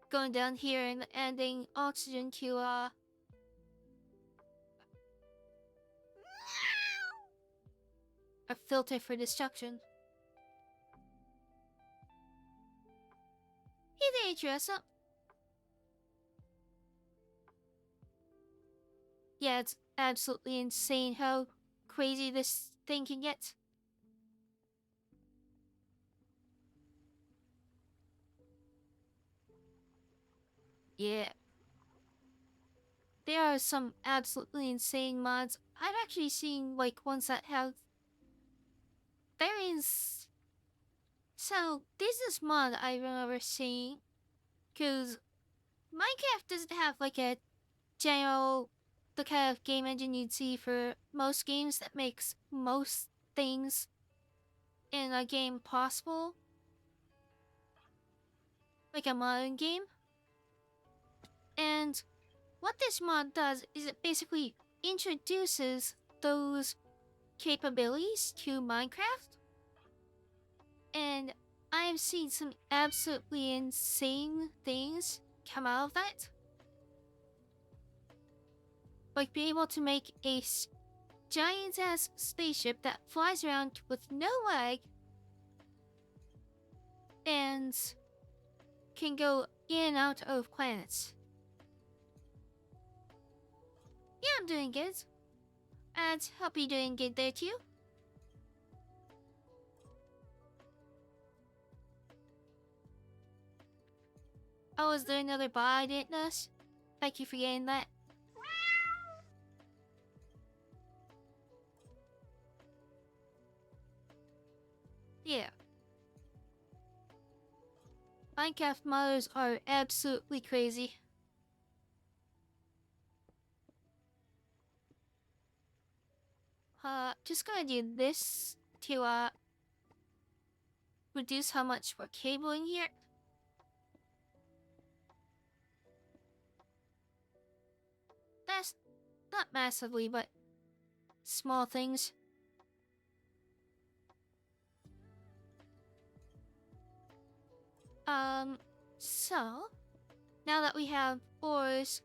going down here and adding oxygen to a filter for destruction. Hey there, dress up. Yeah, it's absolutely insane how crazy this thing can get. Yeah. There are some absolutely insane mods. I've actually seen like ones that have... There is... So, there's this mod I remember seeing. Cause Minecraft doesn't have like a general... the kind of game engine you'd see for most games that makes most things in a game possible. Like a modern game. And what this mod does is it basically introduces those capabilities to Minecraft. And I've seen some absolutely insane things come out of that. Like be able to make a giant ass spaceship that flies around with no lag and can go in and out of planets. Yeah, I'm doing good. And hope you're doing good there too. Oh, is there another bot I didn't notice? Thank you for getting that. Yeah. Minecraft modders are absolutely crazy. Just gonna do this to reduce how much we're cabling here. That's not massively, but small things. So now that we have ores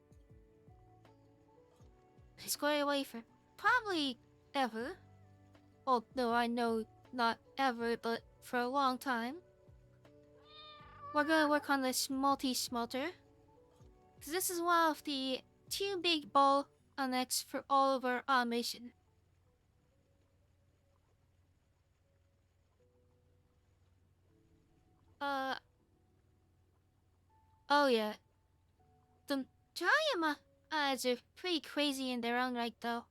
squared away for probably ever. Well, no, I know not ever, but for a long time. We're gonna work on this multi-smelter. Because this is one of the two big bottlenecks for all of our automation. Oh yeah. The Giant ads are pretty crazy in their own right though.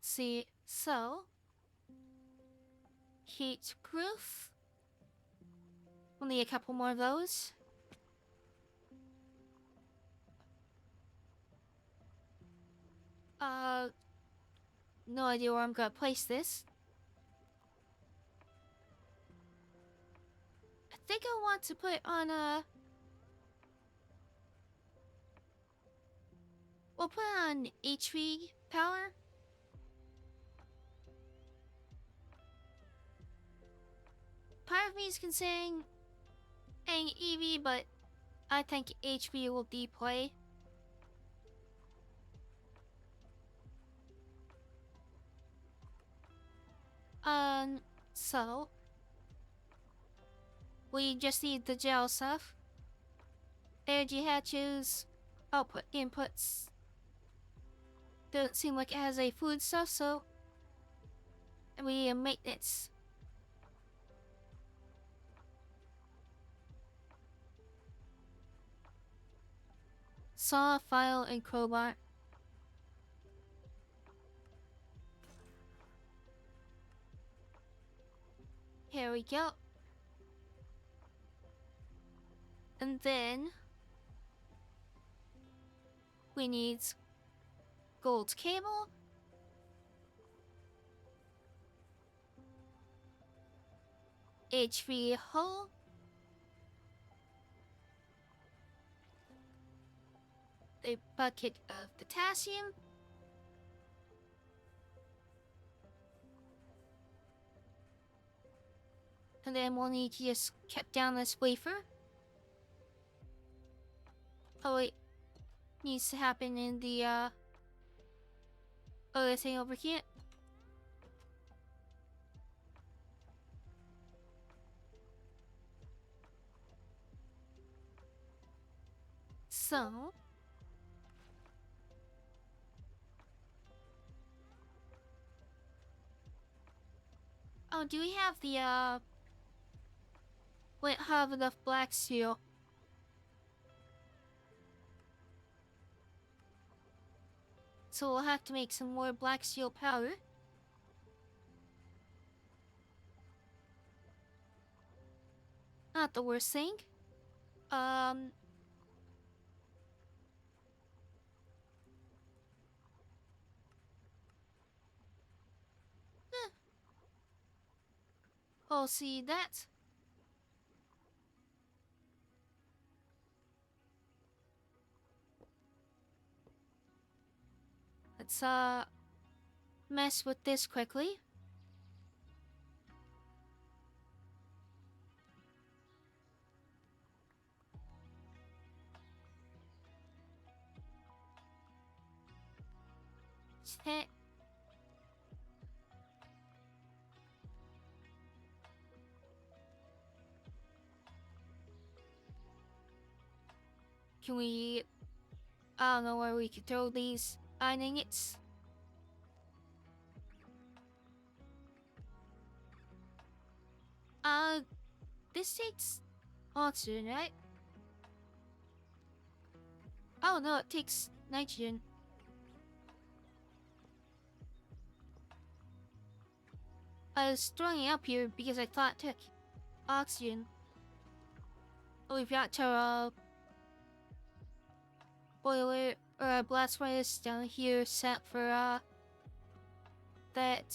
See, so... heat proof. We'll need a couple more of those. No idea where I'm gonna place this. think I want to put on a... We'll put on HP power. Part of me is considering an EV, but I think HP will play. So we just need the gel stuff. Energy hatches, output inputs. Doesn't seem like it has a food stuff, so we need a maintenance. Saw, file, and crowbar. Here we go. And then we need gold cable, HV hull, a bucket of potassium, and then we'll need to just cut down this wafer. Oh wait, needs to happen in the other thing over here. So oh, do we have the wait, have enough black steel? So we'll have to make some more black steel powder. Not the worst thing. We'll see that. Let's mess with this quickly. Hit. Can we... I don't know where we could throw these iron ingots. This takes oxygen, right? Oh no, it takes nitrogen. I was throwing it up here because I thought it took oxygen. Oh, we've got our boiler or blast furnace down here set for that.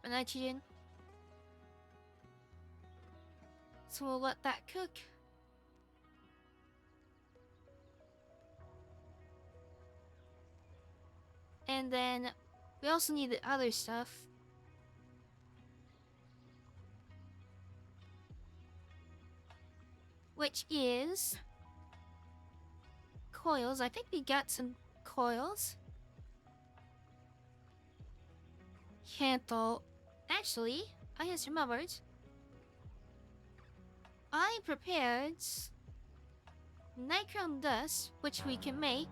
Nitrogen. So we'll let that cook. And then we also need the other stuff. Which is coils. I think we got some coils. Cantle. Actually, I just remembered. I prepared nichrome dust, which we can make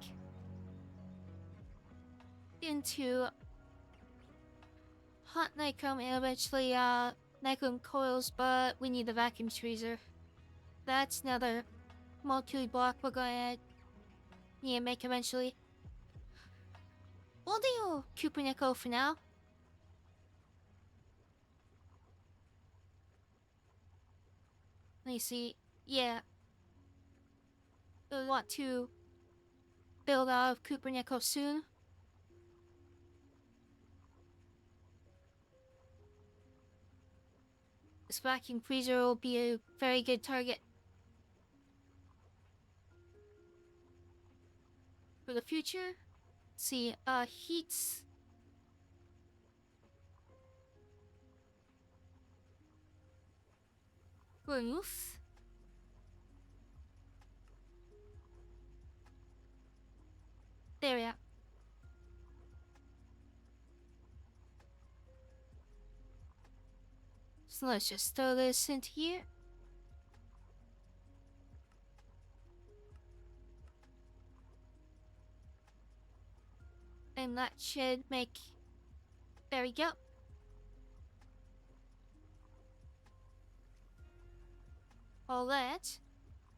into hot nichrome and eventually nichrome coils, but we need the vacuum tweezer. That's another multi-block we're gonna need to make eventually. We'll do Kubernetes for now. Let me see. Yeah. We'll want to build out of Kubernetes soon. this vacuum freezer will be a very good target for the future. Let's see, heats. Roof. There we are. So let's just throw this into here. And that should make... There we go. All that.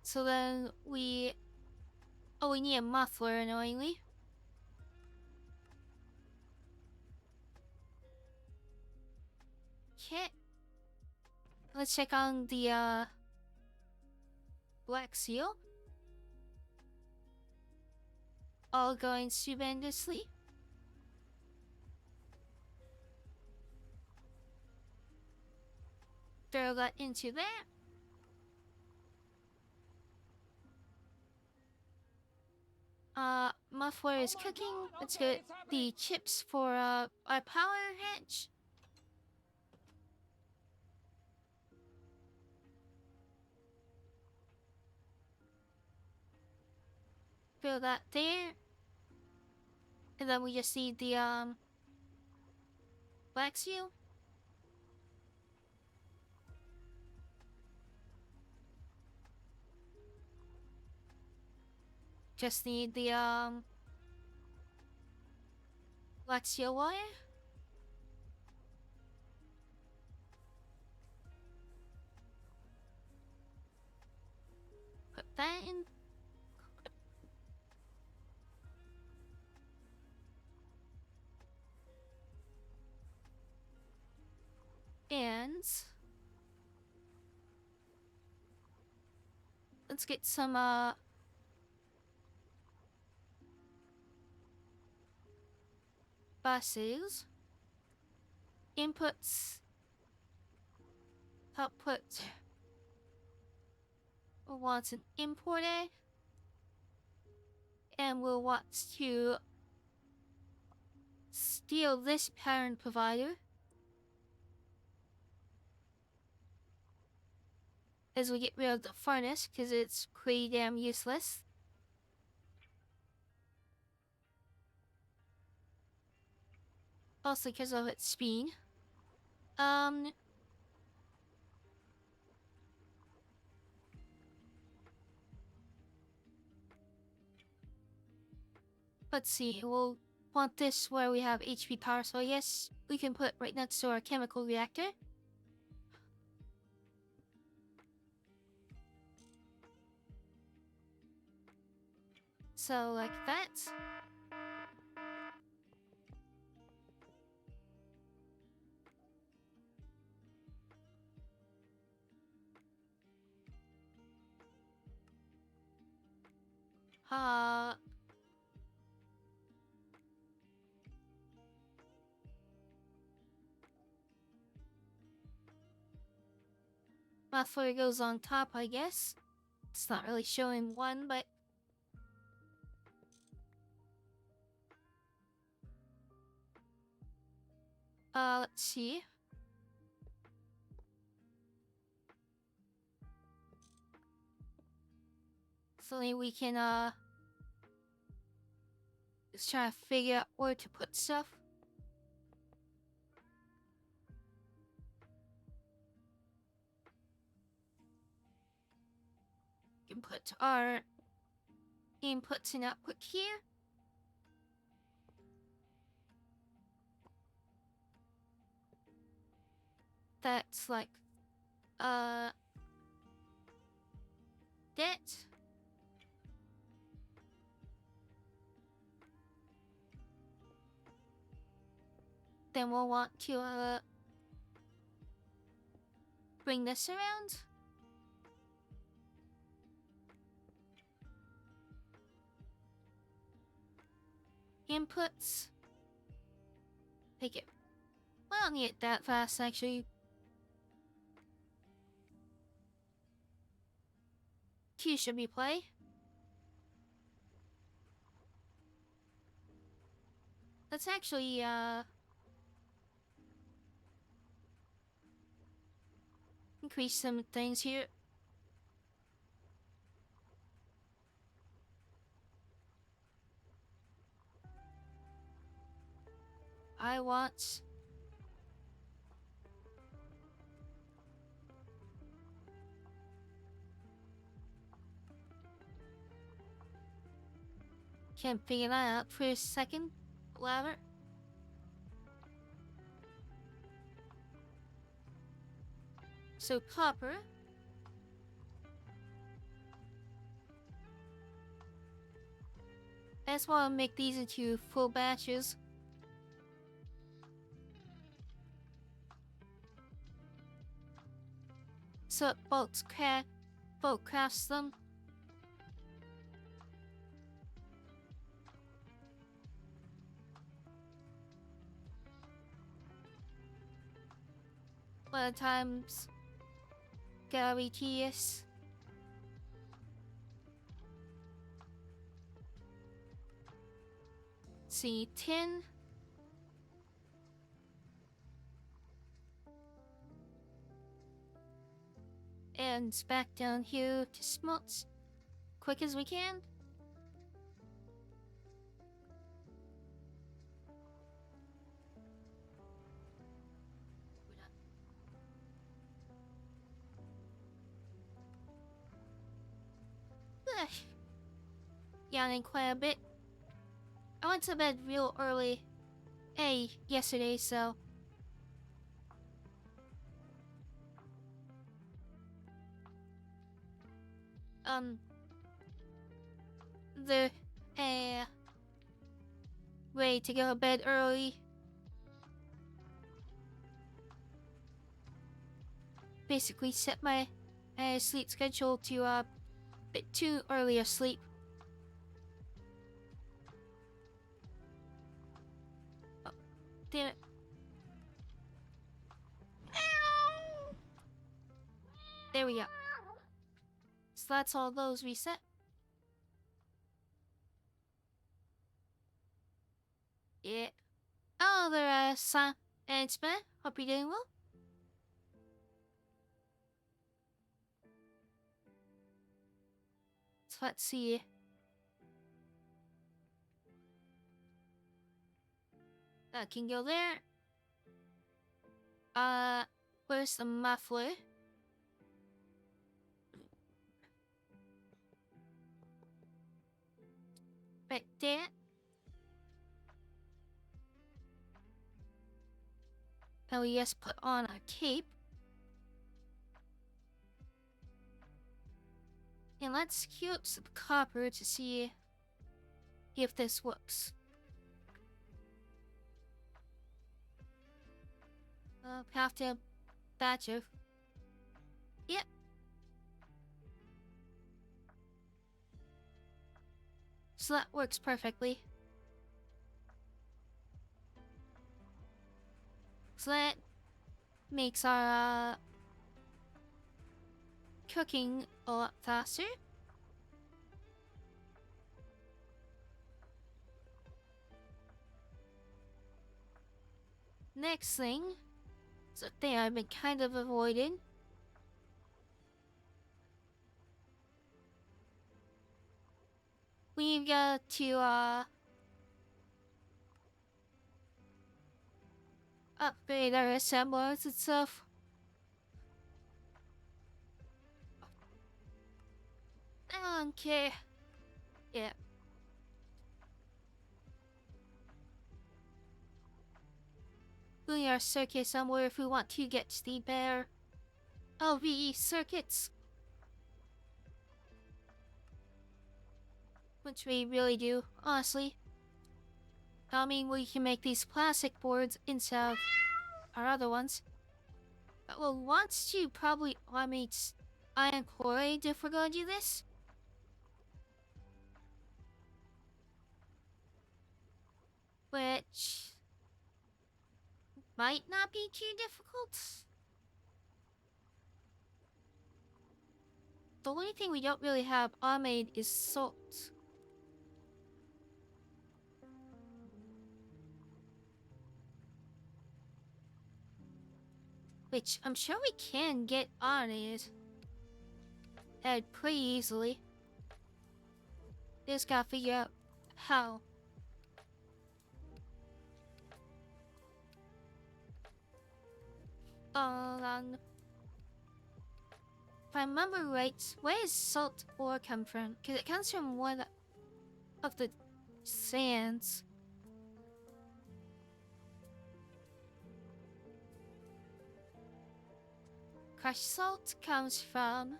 So then we... Oh, we need a muffler, annoyingly. Okay. Let's check on the, Black Seal. All going stupendously. Throw that into there. Muffler is cooking. God, Let's okay, get it's happening. the chips for, our power hatch. Fill that there. And then we just need the, Black Seal. Just need the, Black Seal wire. Put that in. And let's get some buses. Inputs. Output. We'll want an importer. And we'll want to steal this parent provider. As we get rid of the furnace, because it's pretty damn useless. Also because of its speed. Let's see, we'll want this where we have HP power, so yes, we can put right next to our chemical reactor. So, like that. Muffler goes on top, I guess. It's not really showing one, but... let's see. So maybe we can, just try to figure out where to put stuff. We can put our inputs and output here. That's like, that. Then we'll want to, bring this around. Inputs. Take it. We don't need it that fast, actually. Q should be play. Let's actually, increase some things here. I want... Can't figure that out for a second. Ladder. So copper. I just want to make these into full batches. So it bulk crafts them. A lot of times, gotta tedious. See, tin. And back down here to smelt. Quick as we can. Yawning quite a bit. I went to bed real early yesterday, so the way to go to bed early. Basically set my sleep schedule to a bit too early a sleep. Oh, damn it. There we go. So that's all those reset. Yeah. Oh, there, Sam and Spin. Hope you're doing well. So let's see. That can go there. Where's the muffler? Right there. Now we just put on our cape. And let's queue up some copper to see if this works. Have to batch of. Yep. So that works perfectly. So that makes our cooking a lot faster. Next thing is a thing I've been kind of avoiding. We've got to upgrade our assemblers and stuff. Okay. Yeah. Doing our circuit somewhere if we want to get the better LVE circuits. Which we really do, honestly. I mean, we can make these plastic boards instead of our other ones. But we'll want to probably automate iron chloride if we're gonna do this. Which might not be too difficult. The only thing we don't really have made is salt. Which I'm sure we can get on it. Pretty easily. Just gotta figure out how. If I remember right, where does salt ore come from? Because it comes from one of the sands. Crushed salt comes from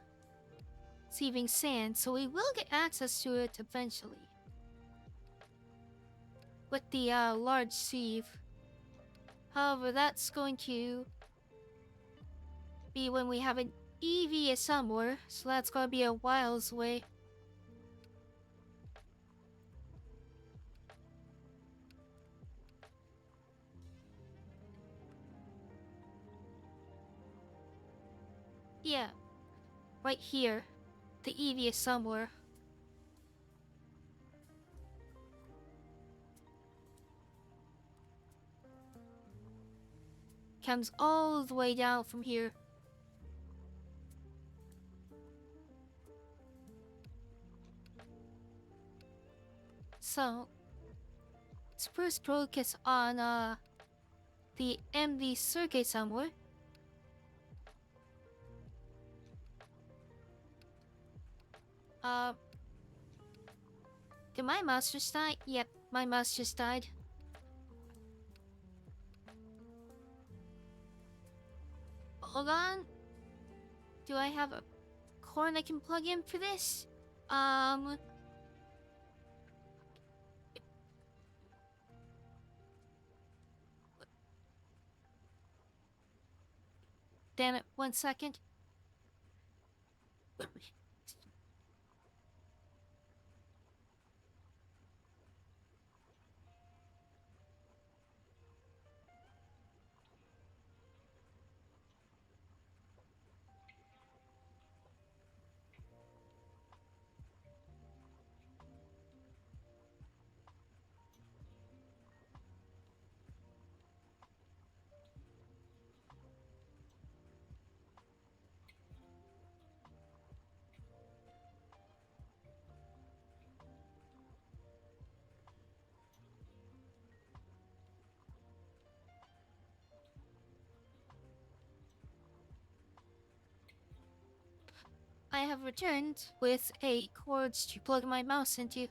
sieving sand, so we will get access to it eventually. With the large sieve. However, that's going to be when we have an EV somewhere, so that's gonna be a whiles away. Yeah, right here. The EV is somewhere. Comes all the way down from here. So, let's first focus on the MD circuit somewhere. Did my mouse just die? Yep, my mouse just died. Hold on. Do I have a cord I can plug in for this? Damn it, 1 second. I have returned with a cord to plug my mouse into.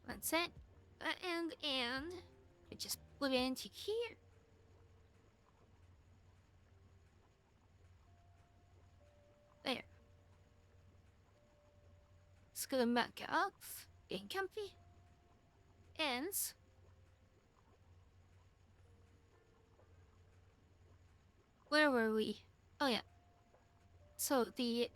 That's it. And we just plug it into here. There. Let's go back up. Getting comfy. And where were we? Oh yeah. So the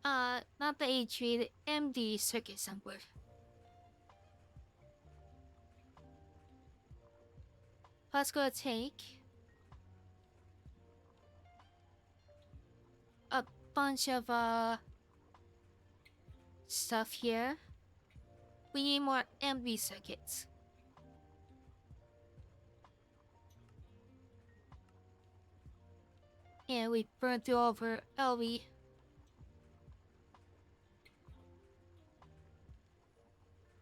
not the H3, the MD circuit somewhere. Let's go take a bunch of stuff here. We need more MD circuits. And we burned through over LV.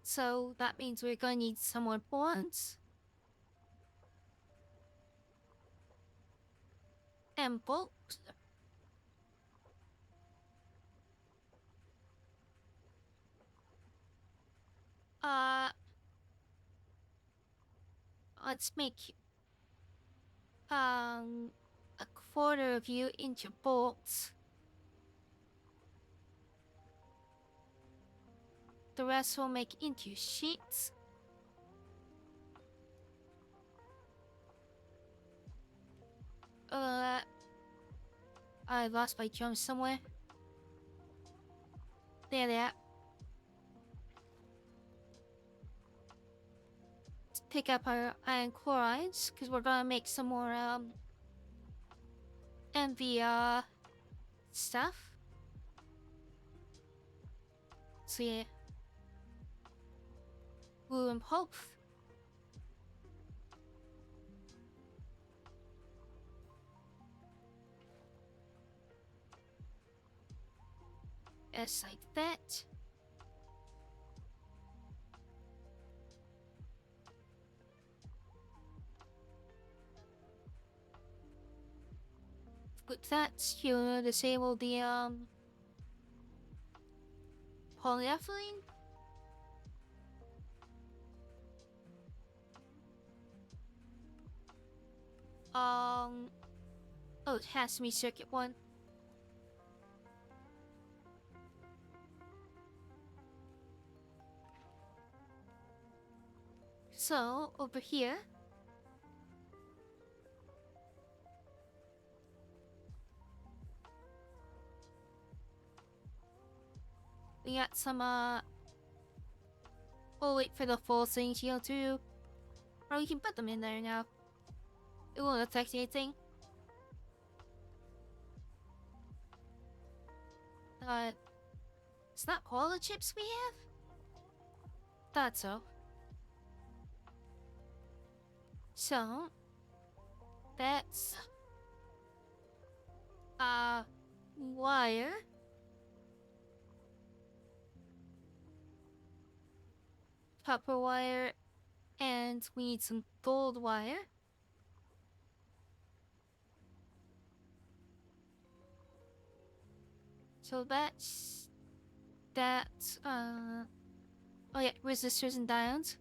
So that means we're gonna need some more bonds. And bolts. Let's make a quarter of you into bolts. The rest will make into sheets. I lost my jump somewhere. There they are. pick up our iron chlorides because we're gonna make some more MV stuff. So yeah, glue and pulp. Just like that. With that, you disable the polyethylene. Oh, it has to be circuit 1. So, over here, we got some, we'll wait for the full thing to go through. Or we can put them in there now. It won't affect anything. It's not all the chips we have? Thought so. So, that's, wire. Copper wire, and we need some gold wire. So that's that, oh yeah, resistors and diodes.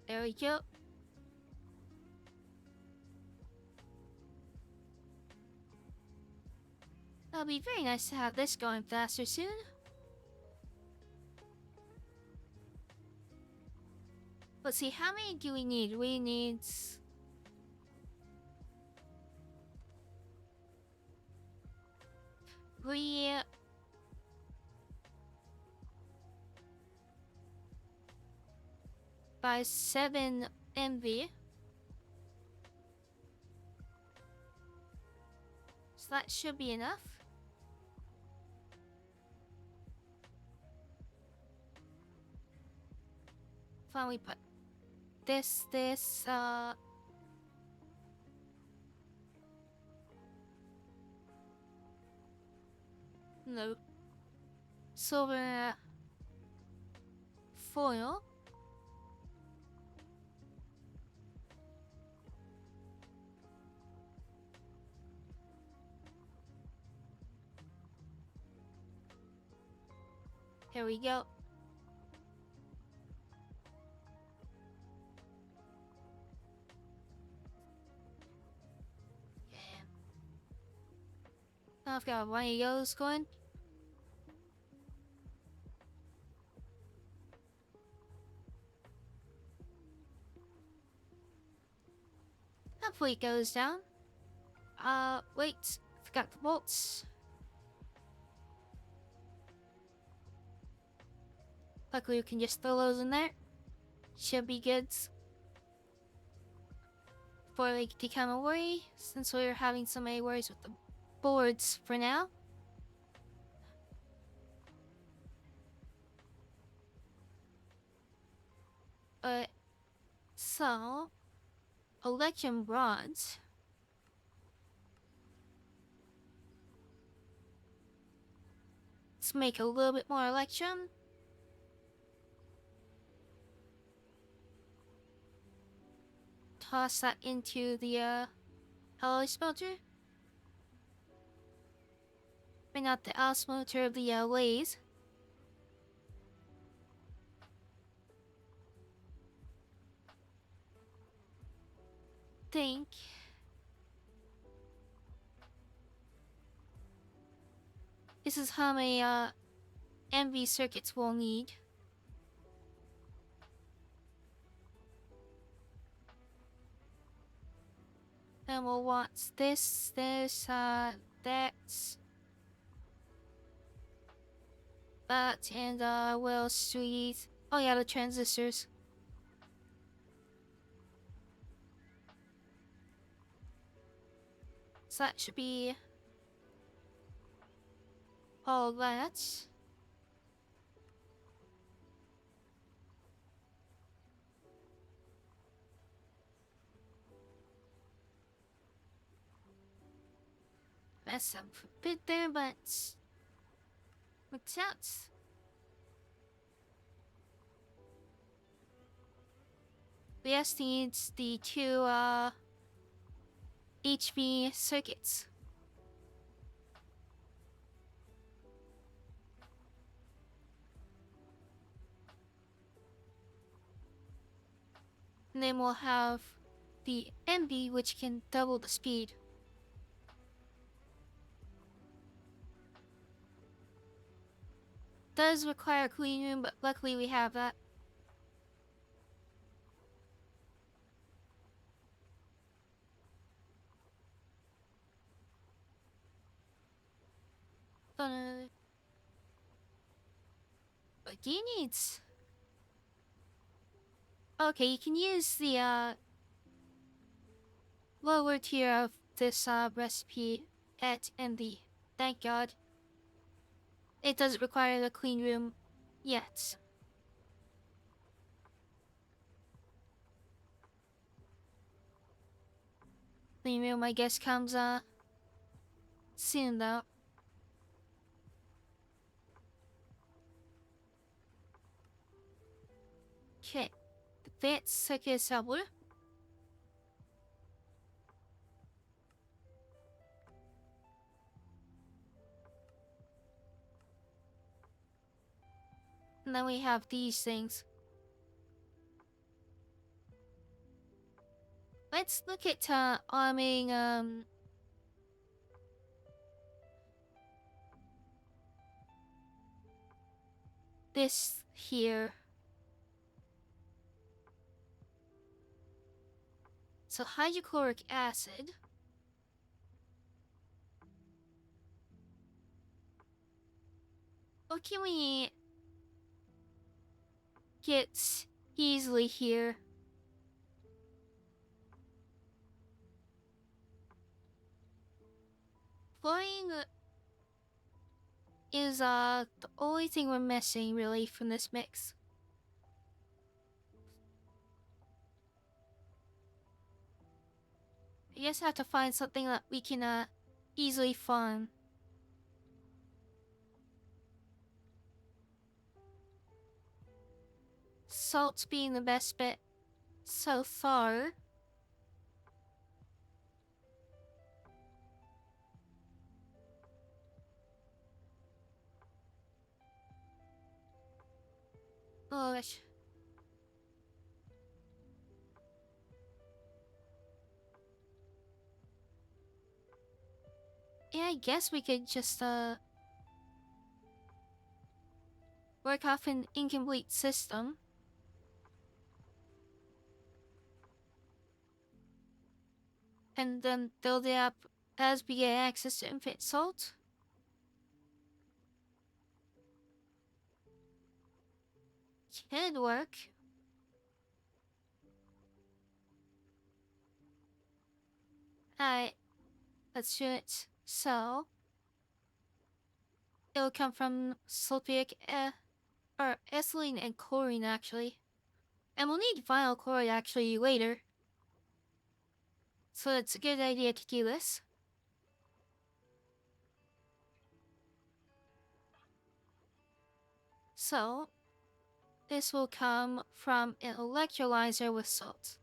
There we go. That'll be very nice to have this going faster soon. Let's see, how many do we need? We need 3 by 7 MV. So that should be enough. Finally put this, no, silver foil. Here we go. I've got one of those going. Hopefully it goes down. Wait, forgot the bolts. Luckily we can just throw those in there. Should be good. Before we become a worry, since we're having so many worries with the boards for now. So, electrum rods. Let's make a little bit more electrum. Toss that into the alloy smelter. Bring out the alloy smelter of the lathe. Think this is how many MV circuits we'll need. Then we'll want this, that. That and what else do we need? Oh yeah, the transistors. So that should be all that. Mess up a bit there, but works out. We just need the two HV circuits. And then we'll have the MB, which can double the speed. Does require a clean room, but luckily we have that. What do you need? Okay, you can use the lower tier of this recipe at MD. Thank God. It doesn't require the clean room yet. Clean room, I guess, comes soon though. Okay, that circuit assembler. And then we have these things. Let's look at arming this here. So hydrochloric acid. What can we get easily here? Fluorine is the only thing we're missing really from this mix. I just have to find something that we can easily farm. Salt's being the best bet so far. Oh gosh. Yeah, I guess we could just work off an incomplete system. And then build it up as we get access to infinite salt. Could work. Alright, let's do it. So, it'll come from sulfuric or ethylene and chlorine actually. And we'll need vinyl chloride actually later. So it's a good idea to do this. So, this will come from an electrolyzer with salt.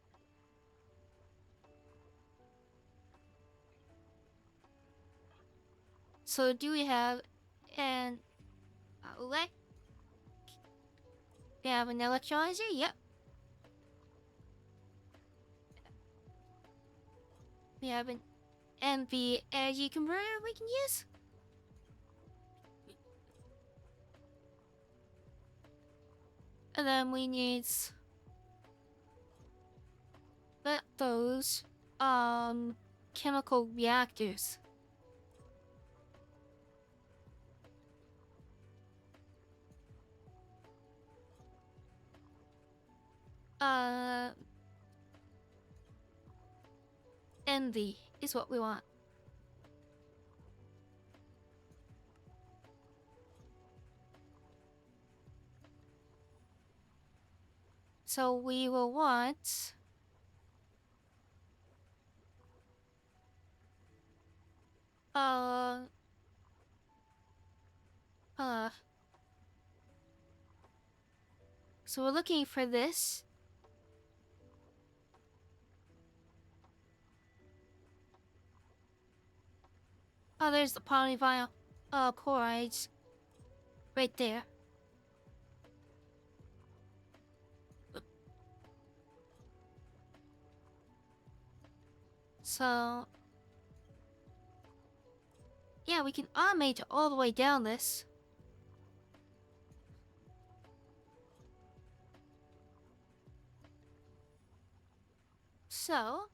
So do we have an we have an electrolyzer? Yep. We have an MV energy converter we can use. And then we need those chemical reactors. Uh, envy is what we want. So we will want uh uh so we're looking for this. Oh, there's the polyvinyl chlorides right there. So yeah, we can automate all the way down this. So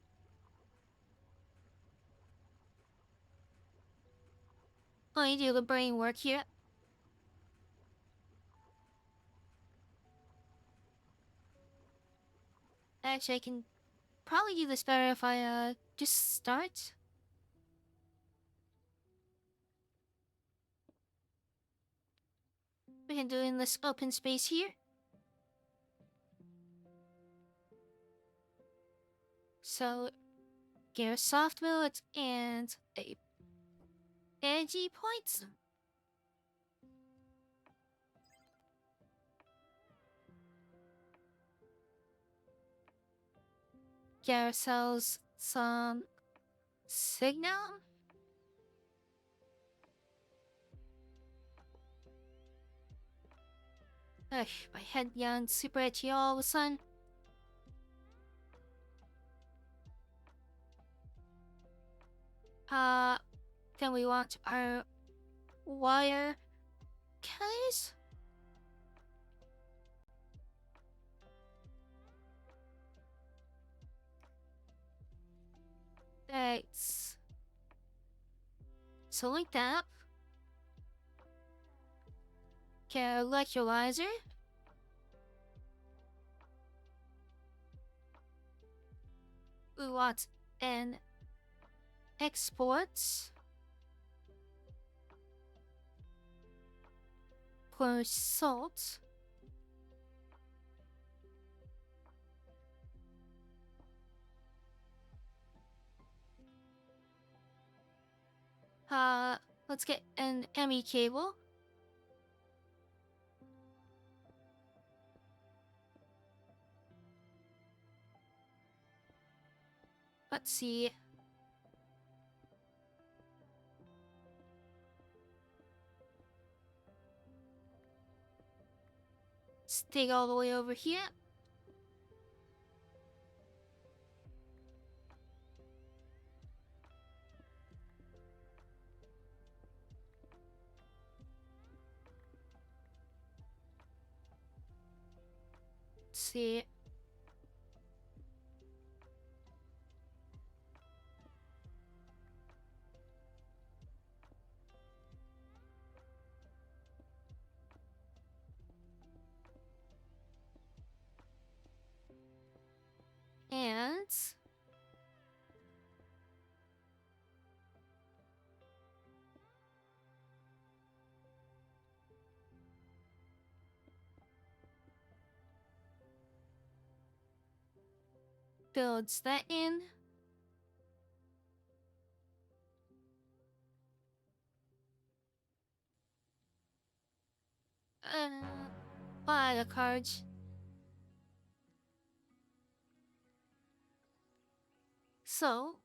let me do the brain work here. Actually, I can probably do this better if I just start. We can do it in this open space here. So, get a soft mode and a energy points. Get ourselves some signal. Ugh, my head yawns super itchy all of a sudden. Then we want our wire case. That's so like that. Okay, electrolyzer. We want an exports for salt. Let's get an ME cable. Let's see. Stick all the way over here. Let's see. And builds that in. Buy the cards. So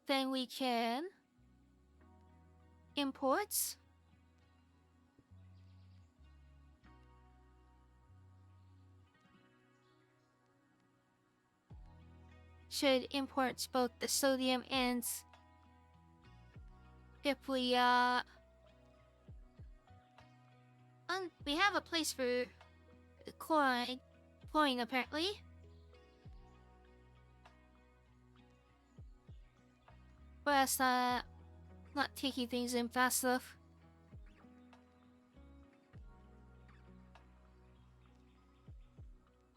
then we can import. Should import both the sodium and if we we have a place for chlorine apparently. But not taking things in fast enough.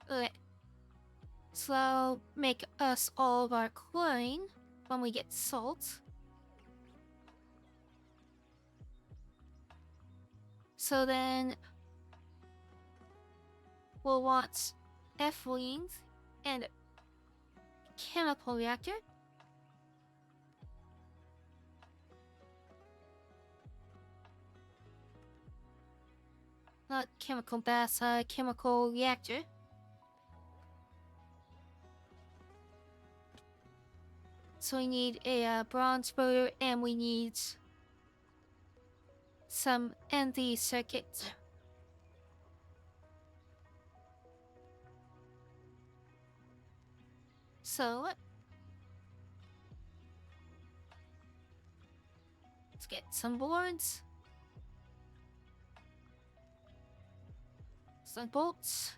Okay. this will make us all of our chlorine when we get salt. So then we'll want ethylene and a chemical reactor. Not chemical bath, chemical reactor. So we need a bronze rotor and we need some ND circuits. So let's get some boards. Some bolts.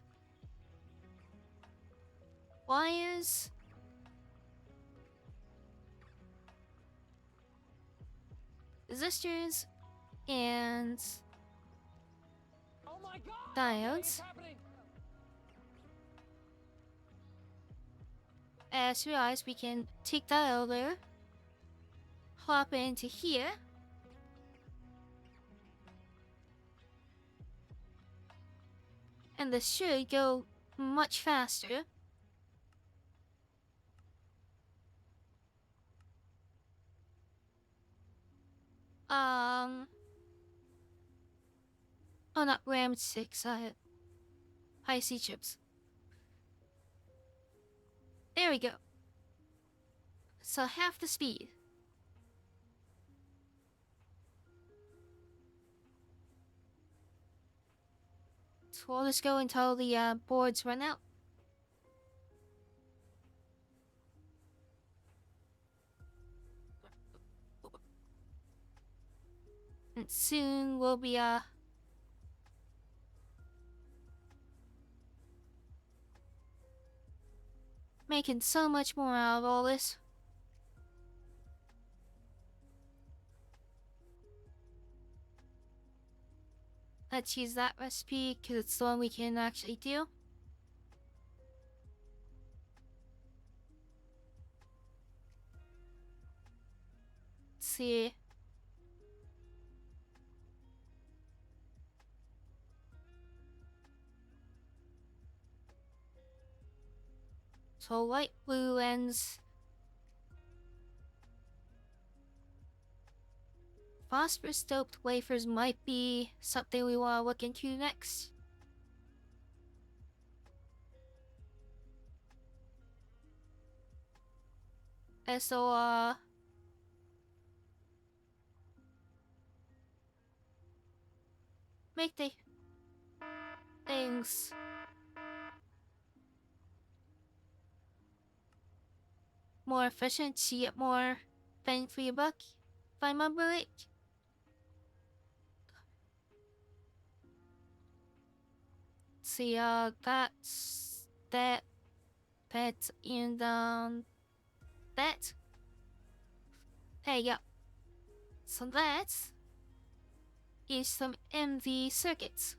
Wires. Resistors. And Oh my God! diodes. Okay, it's happening. As realized, we can take that out there, hop into here, and this should go much faster. Oh, not RAM 6, high C chips. There we go. So half the speed. So we'll just go until the boards run out. And soon we'll be making so much more out of all this. Let's use that recipe because it's the one we can actually do. Let's see. So light blue ends. Phosphorus doped wafers might be something we want to look into next. And so, make the things more efficient to get more bang for your buck, if I remember right. See, that's that, and that. There you go. So that is some MV circuits.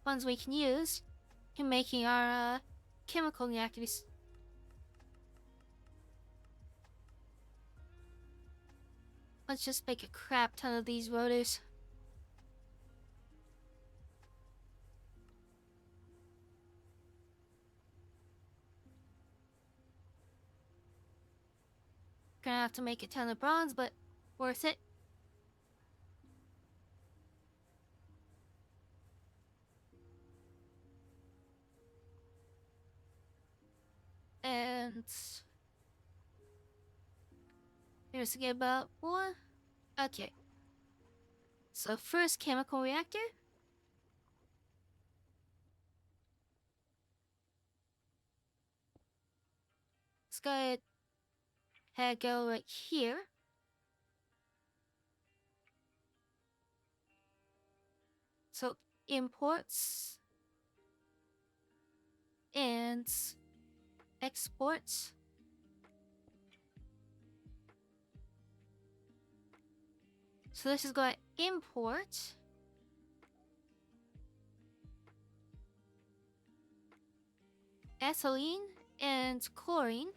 Ones we can use in making our chemical reactors. Let's just make a crap ton of these rotors. Gonna have to make a ton of bronze, but worth it. And here's to get about one. Okay. So first chemical reactor. Let's go ahead, go right here. So imports and exports. So this is going to import ethylene and chlorine.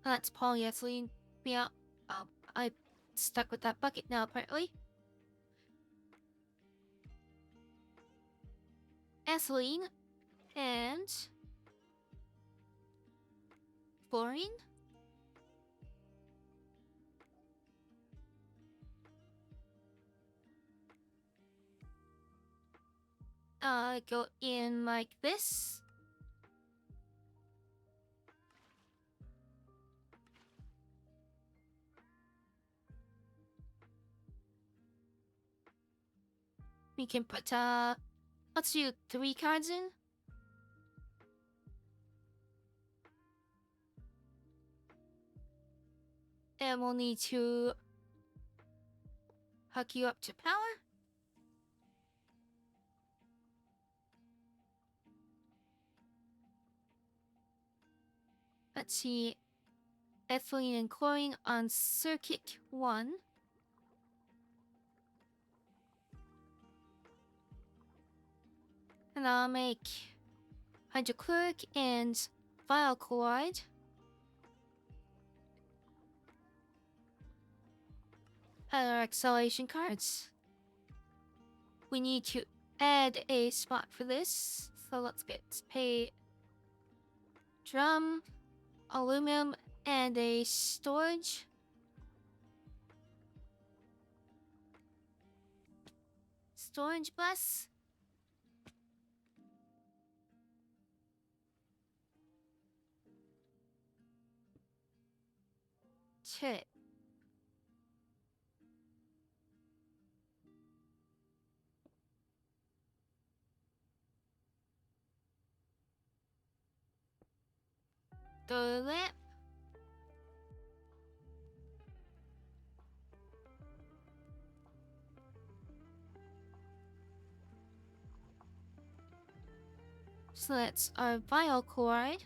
That's polyethylene. Yeah, I'm stuck with that bucket now, apparently. Ethylene and chlorine. Go in like this. We can put, let's do 3 cards in. And we'll need to hook you up to power. Let's see. Ethylene and chlorine on circuit 1. And I'll make hydrochloric and vinyl chloride. And our acceleration cards. We need to add a spot for this. So let's get a drum, aluminum, and a storage. Storage bus. Chip. The lamp. So that's our vinyl chloride.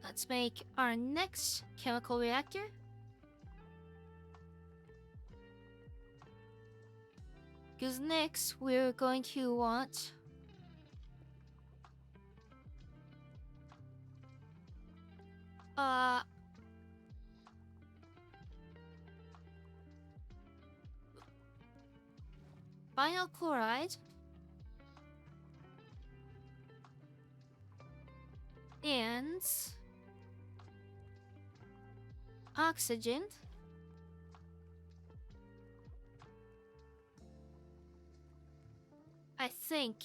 Let's make our next chemical reactor. Because next we're going to want vinyl chloride and oxygen. I think.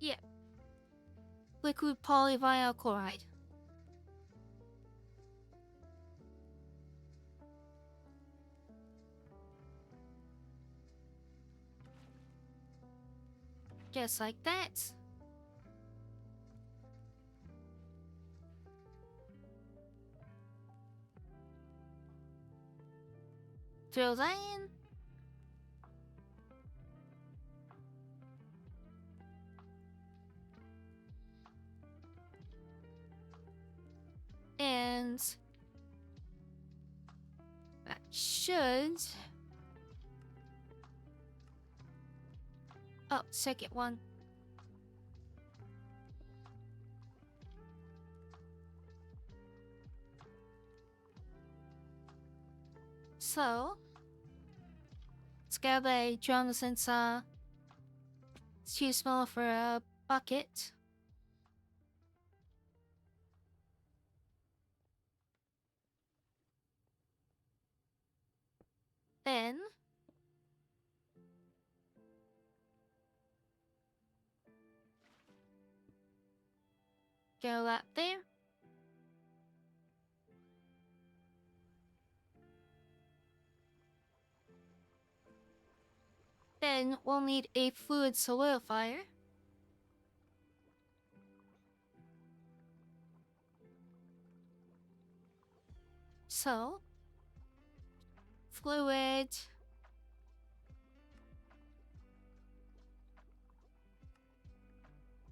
Yeah. Liquid polyvinyl chloride. Just like that. Throw that in. And that should. Oh, second one. So let's grab a drum since it's too small for a bucket. Then go up there. Then we'll need a fluid solidifier. So, fluid.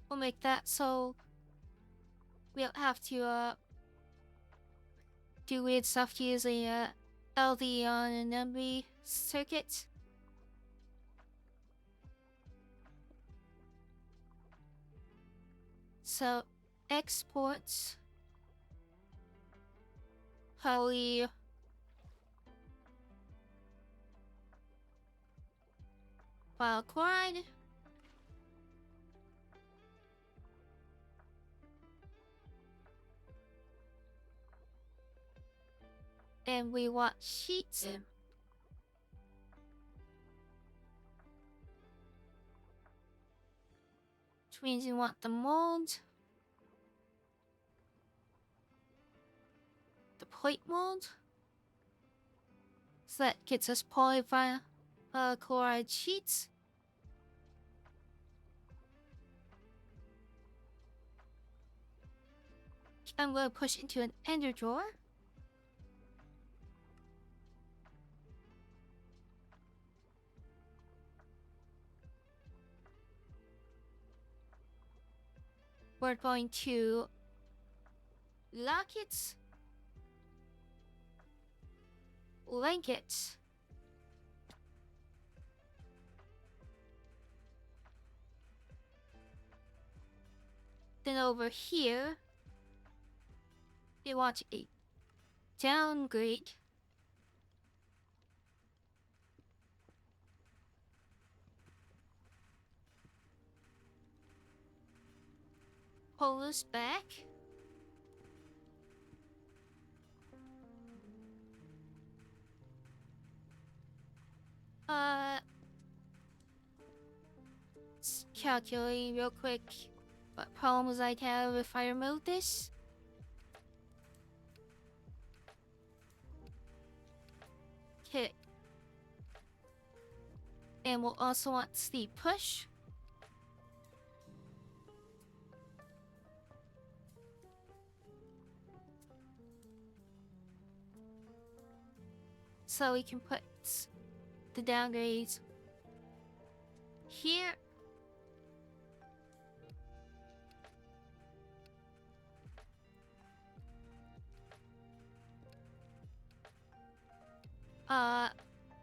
We'll we'll make that so we don't have to do weird stuff to use a LD on an MB circuit. So export poly vinyl chloride. And we want sheets. Which means we want the mold. The plate mold. So that gets us polyvinyl chloride sheets. I'm going to push into an ender drawer. We're going to lock it, link it, then over here we want a downgrade. Pull this back. Let's calculate real quick what problems I'd have if I remove this. Okay. And we'll also want the push. So we can put the downgrades here.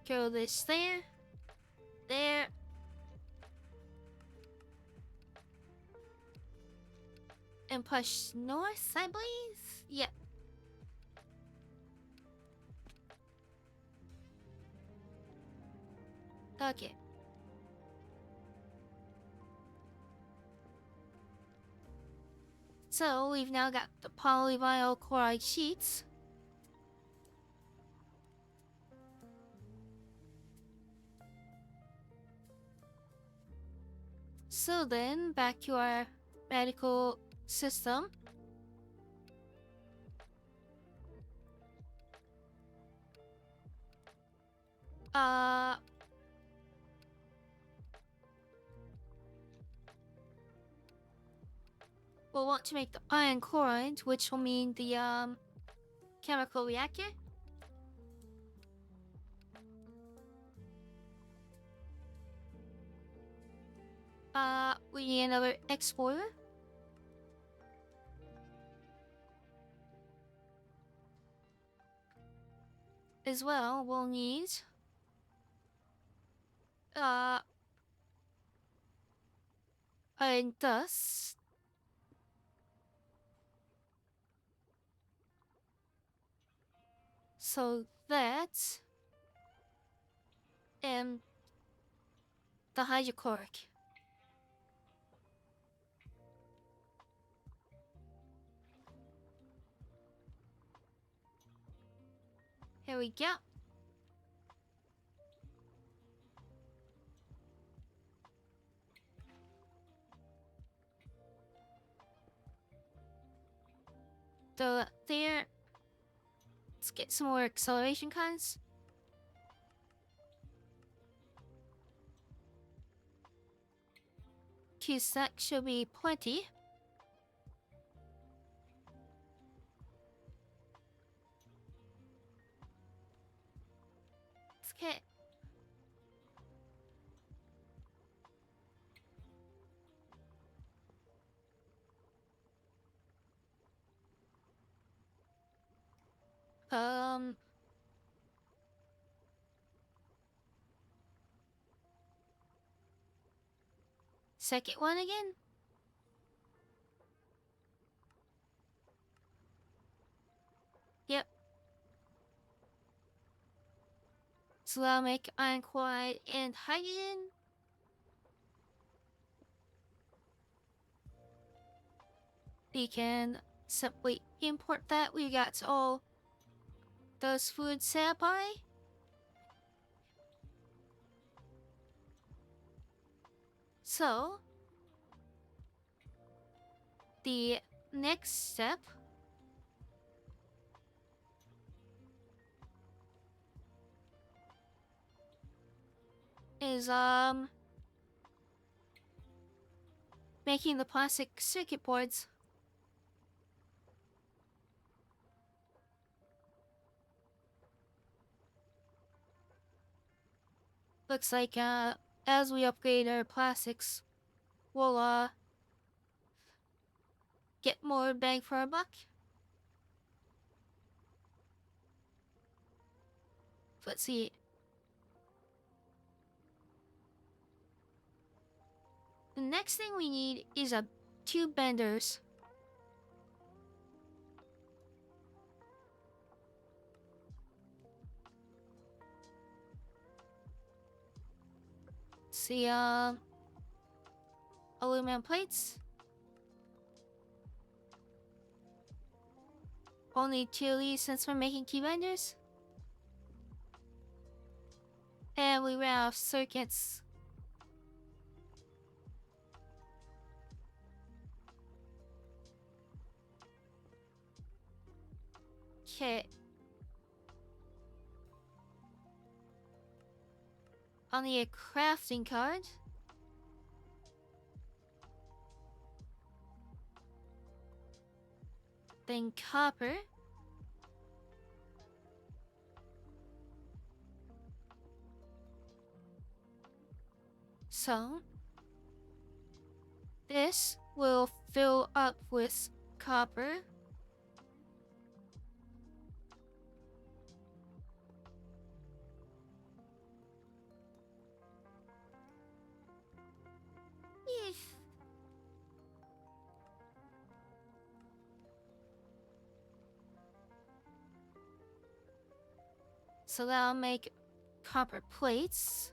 Go this there, there. And push north, I believe? Yep. Okay. So we've now got the polyvinyl chloride sheets. So then, back to our medical system. We'll want to make the iron chloride, which will mean the chemical reactor. We need another exporter. As well, we'll need iron dust. So that and the hydrochloric. Here we go. So there. Let's get some more acceleration cons. Q-sec should be plenty. Okay. Um. Second one again? Yep. Ceramic, iron chloride, and hydrogen. We can simply import that. We got all those food supply. So, the next step is making the plastic circuit boards. Looks like as we upgrade our plastics, we'll get more bang for our buck. Let's see. The next thing we need is two benders. See, aluminum plates. Only two of these since we're making key benders. And we ran out of circuits. Okay. Only a crafting card. Then copper. So, this will fill up with copper. Eesh. So that'll make copper plates.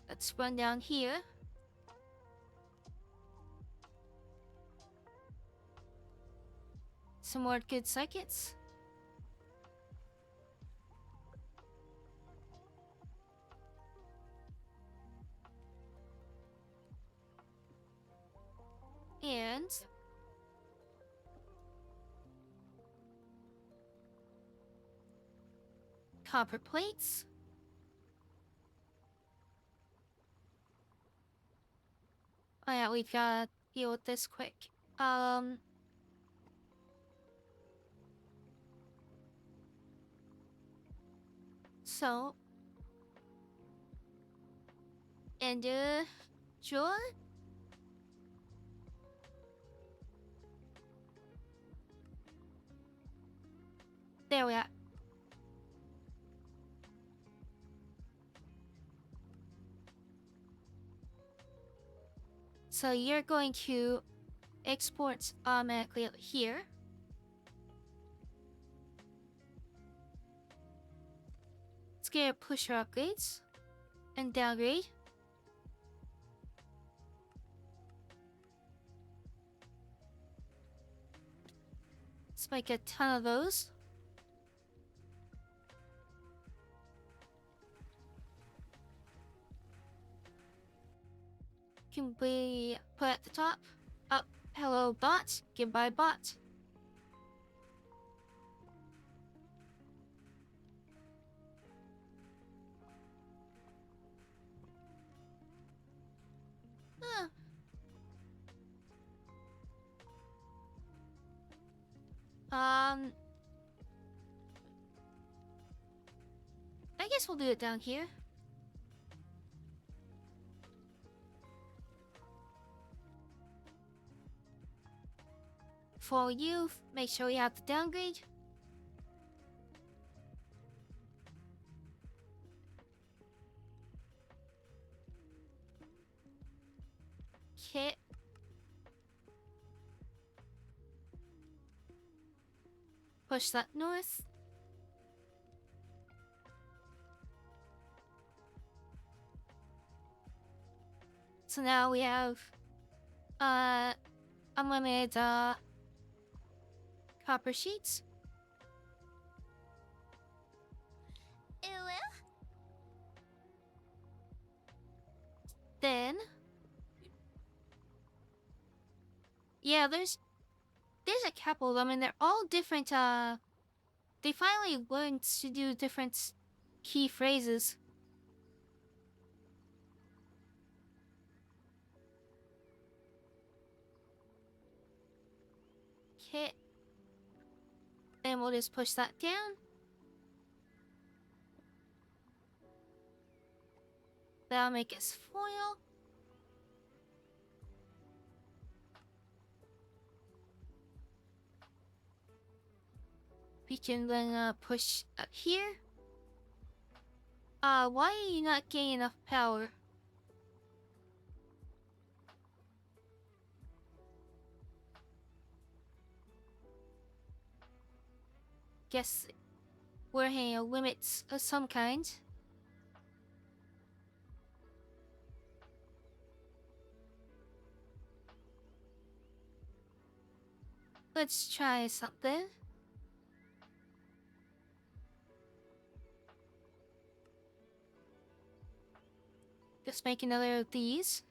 Let's run down here. Some more good circuits. And copper plates. Oh yeah, we gotta deal with this quick. So, and drawer. There we are. So you're going to export automatically here. Let's get pusher upgrades and downgrade. Let's make a ton of those. Can we put at the top? Up, hello bot, goodbye bot. Huh. I guess we'll do it down here. for you, make sure you have the downgrade. Okay. Push that north. So now we have unlimited copper sheets. Then yeah, there's a couple of them and they're all different they finally learned to do different key phrases. Okay. Then we'll just push that down. That'll make us foil. We can then push up here. Why are you not getting enough power? Guess we're hitting limits of some kind. Let's try something. Just make another of these.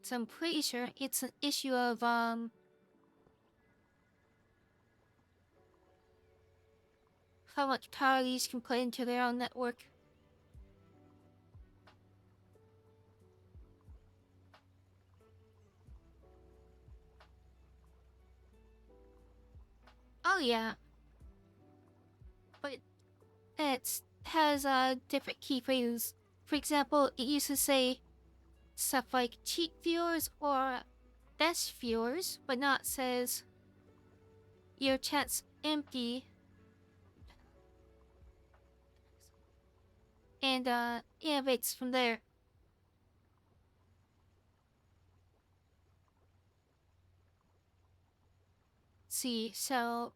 So I'm pretty sure it's an issue of how much power these can put into their own network. Oh yeah. But it has different key phrases. For example, it used to say stuff like cheat viewers or best viewers, but now it says your chat's empty. And innovates from there. See, so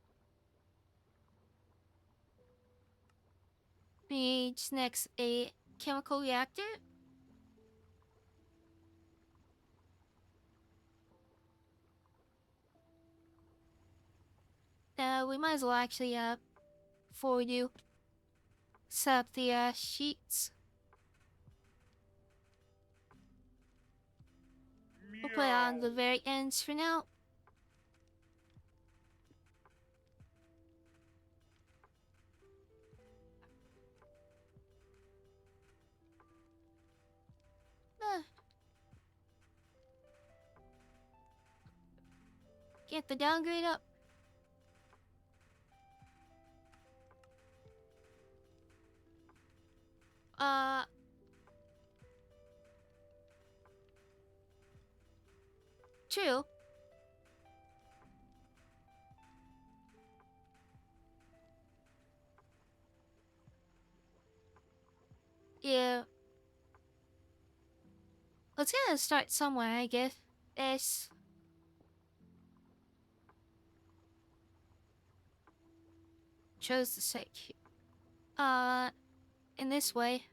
needs next a chemical reactor. We might as well actually for you set up the sheets. We'll put it on the very ends for now. Get the downgrade up. True. Yeah. Let's get start somewhere, I guess. This. Chose the sake. In this way.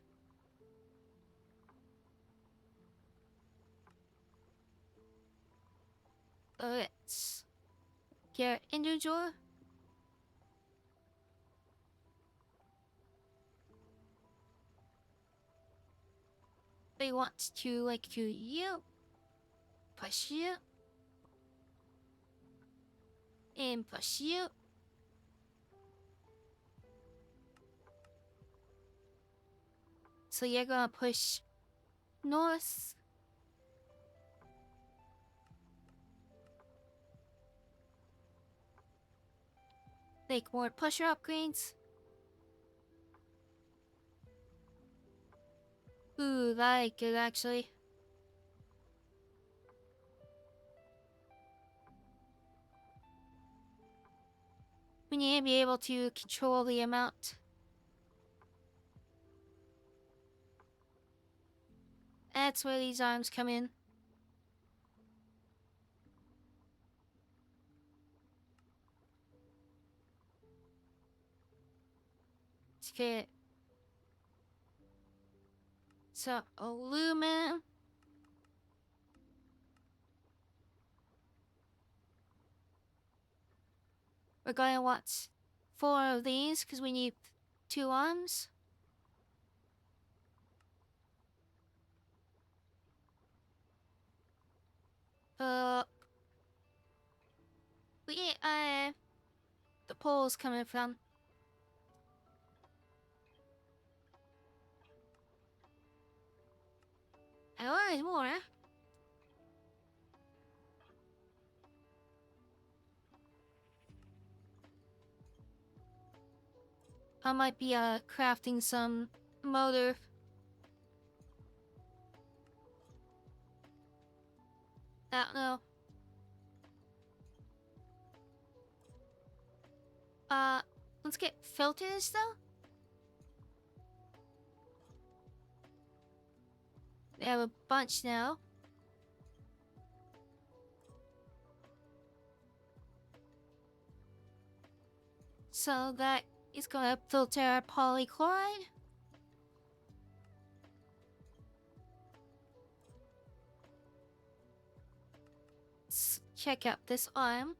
Let's get individual. They want to like to you, push you, and push you. So you're gonna push north. Make more pusher upgrades. Ooh, like good actually. We need to be able to control the amount. That's where these arms come in. Okay. So, aluminum. We're going to want 4 of these because we need 2 arms. Uh, the pole's coming from. Oh, there's more. I might be crafting some motor. I don't know. Let's get filters though. We have a bunch now. So that is gonna filter our polychloride. Let's check out this arm.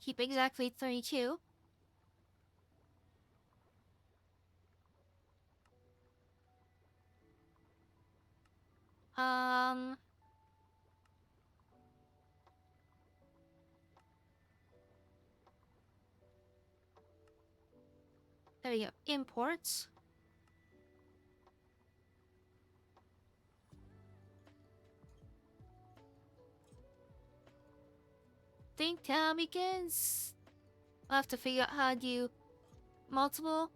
Keep exactly 32. There we go. Imports. Think time begins. I'll have to figure out how to do multiple.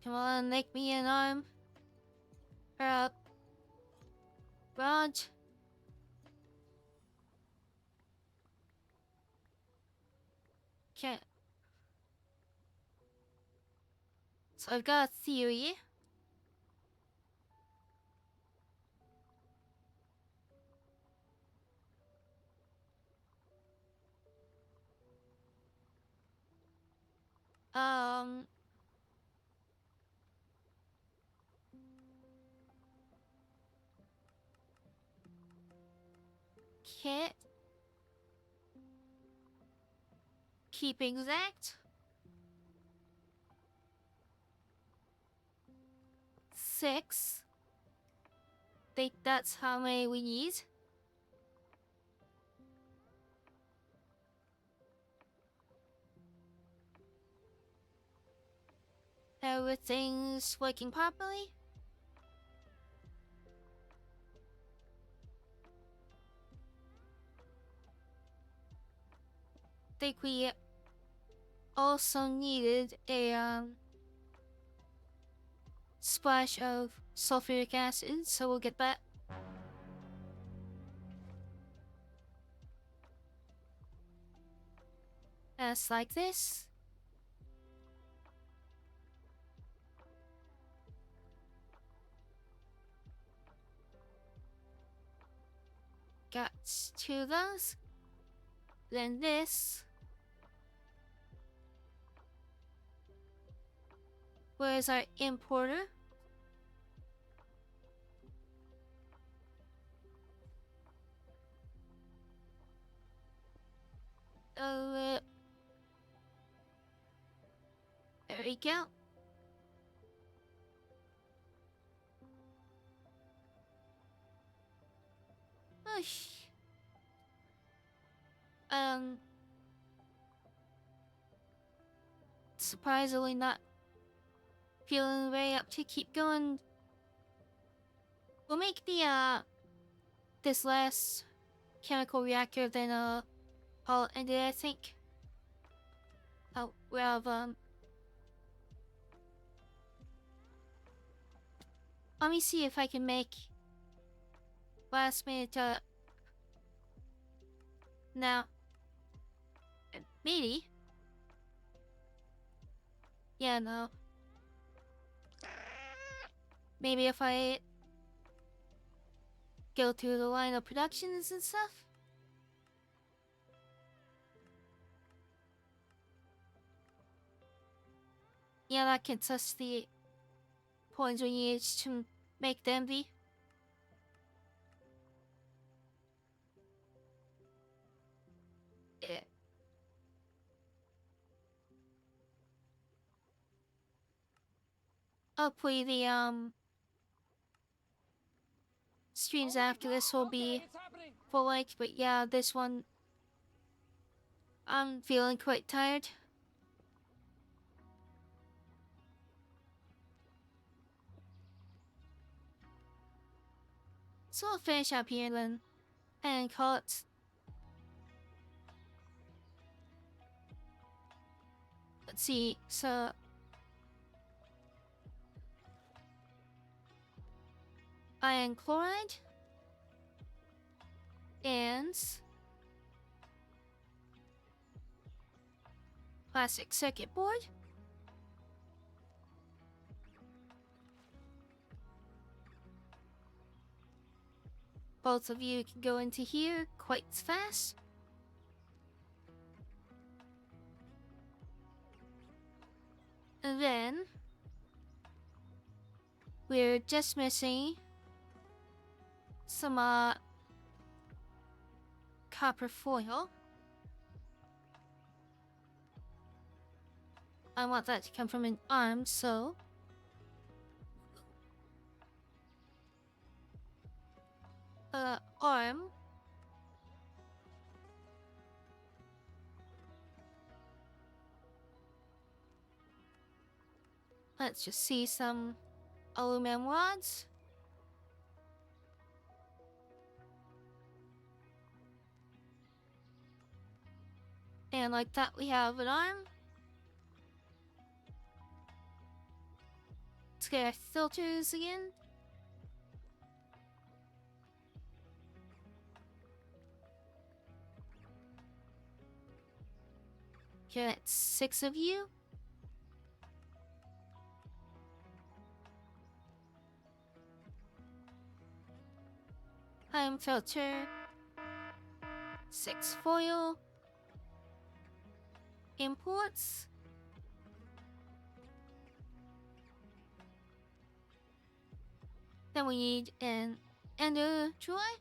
Come on, make me an arm. Or a rod. Okay. So I've got a theory. Okay. Keep exact. 6. Think that's how many we need. Everything's working properly. Think we also needed a splash of sulfuric acid, so we'll get that. Just like this. Got 2 of those. Then this. Where's our importer? There we go. Whoosh. Surprisingly not feeling very up to keep going. We'll make the this last chemical reactor, then all ended, I think. Oh, we have let me see if I can make last minute now. Maybe. Yeah, no. Maybe if I go through the line of productions and stuff. Yeah, that gets us the points we need to make the MV. Yeah. Hopefully the streams after this will be full length, but yeah, this one I'm feeling quite tired. So I'll finish up here then and call it. Let's see, so iron chloride and plastic circuit board. Both of you can go into here quite fast. And then we're just missing some copper foil. I want that to come from an arm, so arm. Let's just see some aluminum rods. And like that, we have an arm. Let's get our filters again. Okay, that's 6 of you. Time filter. 6 foil. Imports. Then we need an ender dry.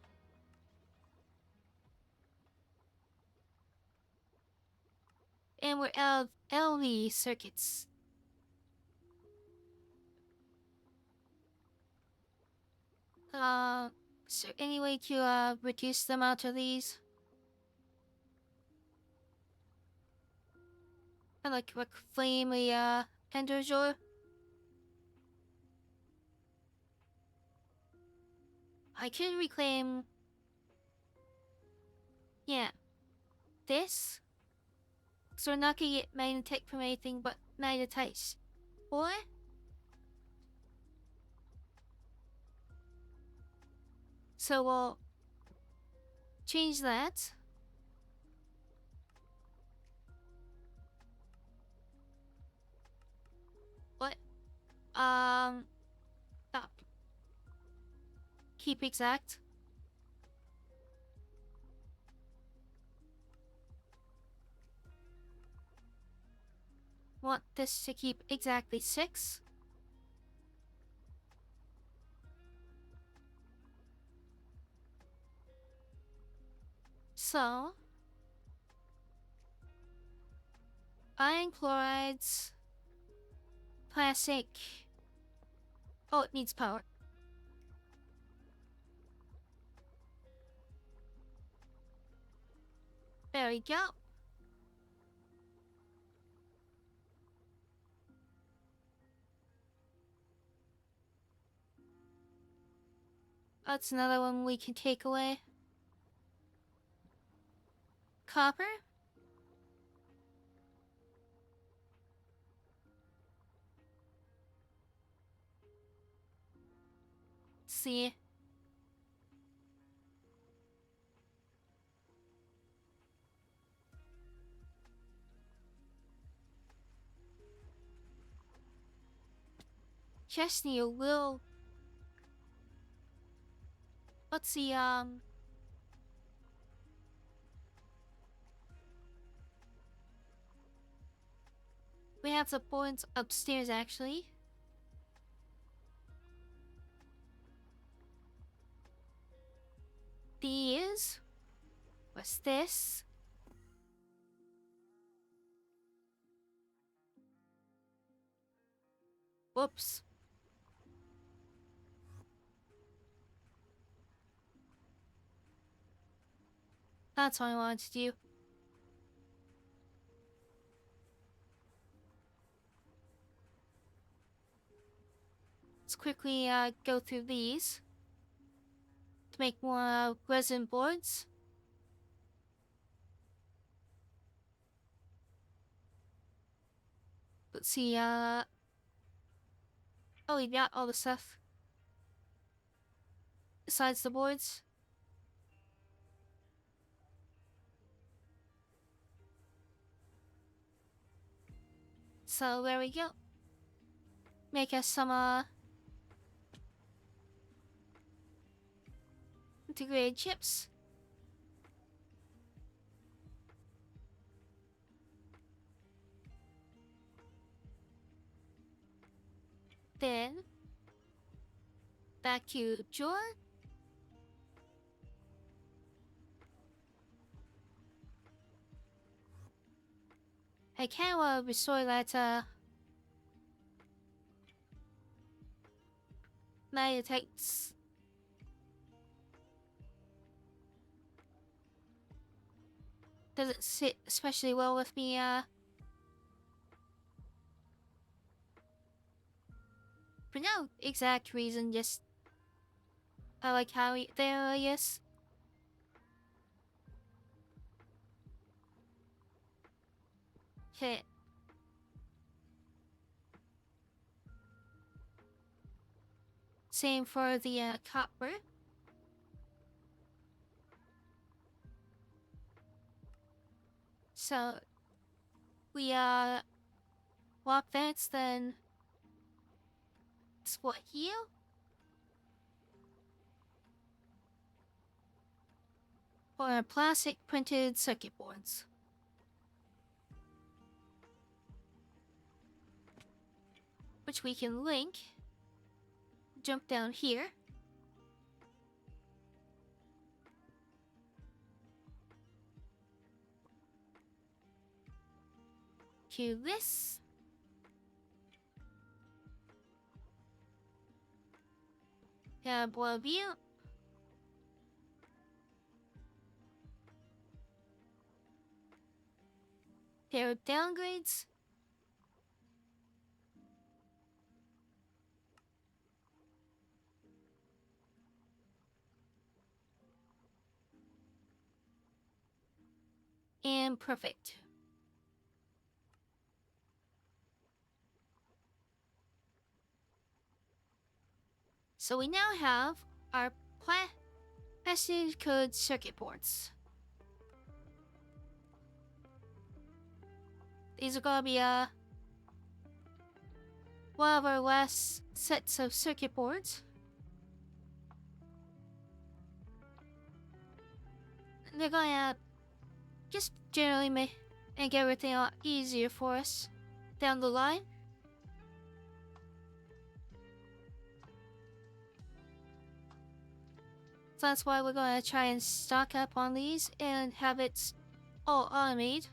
And we're out of LV circuits. Is there any way to reduce the amount of these? I like reclaim a ender jar. I could reclaim. Yeah. This. So we're not gonna get magnetic from anything but magnetite. Or so we'll change that. What? Stop. Keep exact. Want this to keep exactly 6. So iron chlorides, plastic. Oh, it needs power. There we go. That's another one we can take away. copper. See. Just need a little. Let's see. We have the points upstairs actually. These. What's this? Whoops. That's what I wanted to do. Let's quickly go through these to make more resin boards. Let's see, oh, we got all the stuff besides the boards. So there we go. Make us some integrated chips. Then vacuum drawer. I kind of want to restore that magnetics. Doesn't sit especially well with me for no exact reason, just I like how they're, I guess. Okay. Same for the copper. So we walk that, then split here. For our plastic printed circuit boards. Which we can link. Jump down here. To this. Boil view. Pair of downgrades. And perfect. So we now have our plastic code circuit boards. These are gonna be one of our last sets of circuit boards. They're gonna just generally make everything a lot easier for us down the line. So that's why we're gonna try and stock up on these and have it all automated.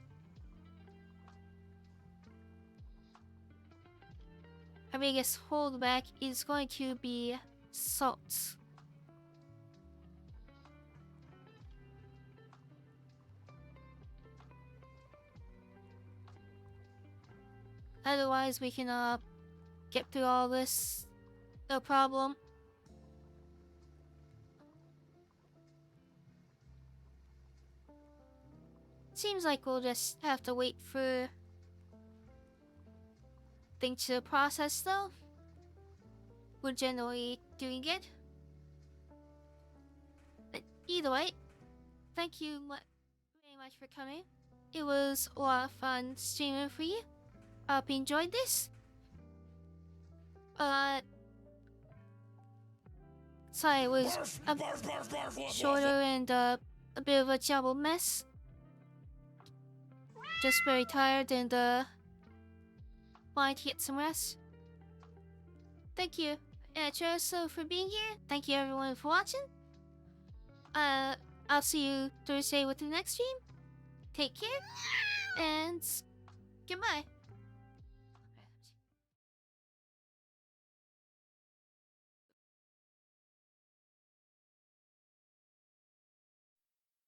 Our biggest holdback is going to be salt. Otherwise, we can get through all this, no problem. Seems like we'll just have to wait for things to process though. We're generally doing it. But either way, thank you very much for coming. It was a lot of fun streaming for you. I hope you enjoyed this. Sorry, it was shorter and a bit of a jumbled mess. Just very tired and wanted to get some rest. Thank you, s207 for being here. Thank you everyone for watching. I'll see you Thursday with the next stream. Take care and goodbye.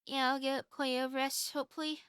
Yeah, I'll get plenty of rest hopefully.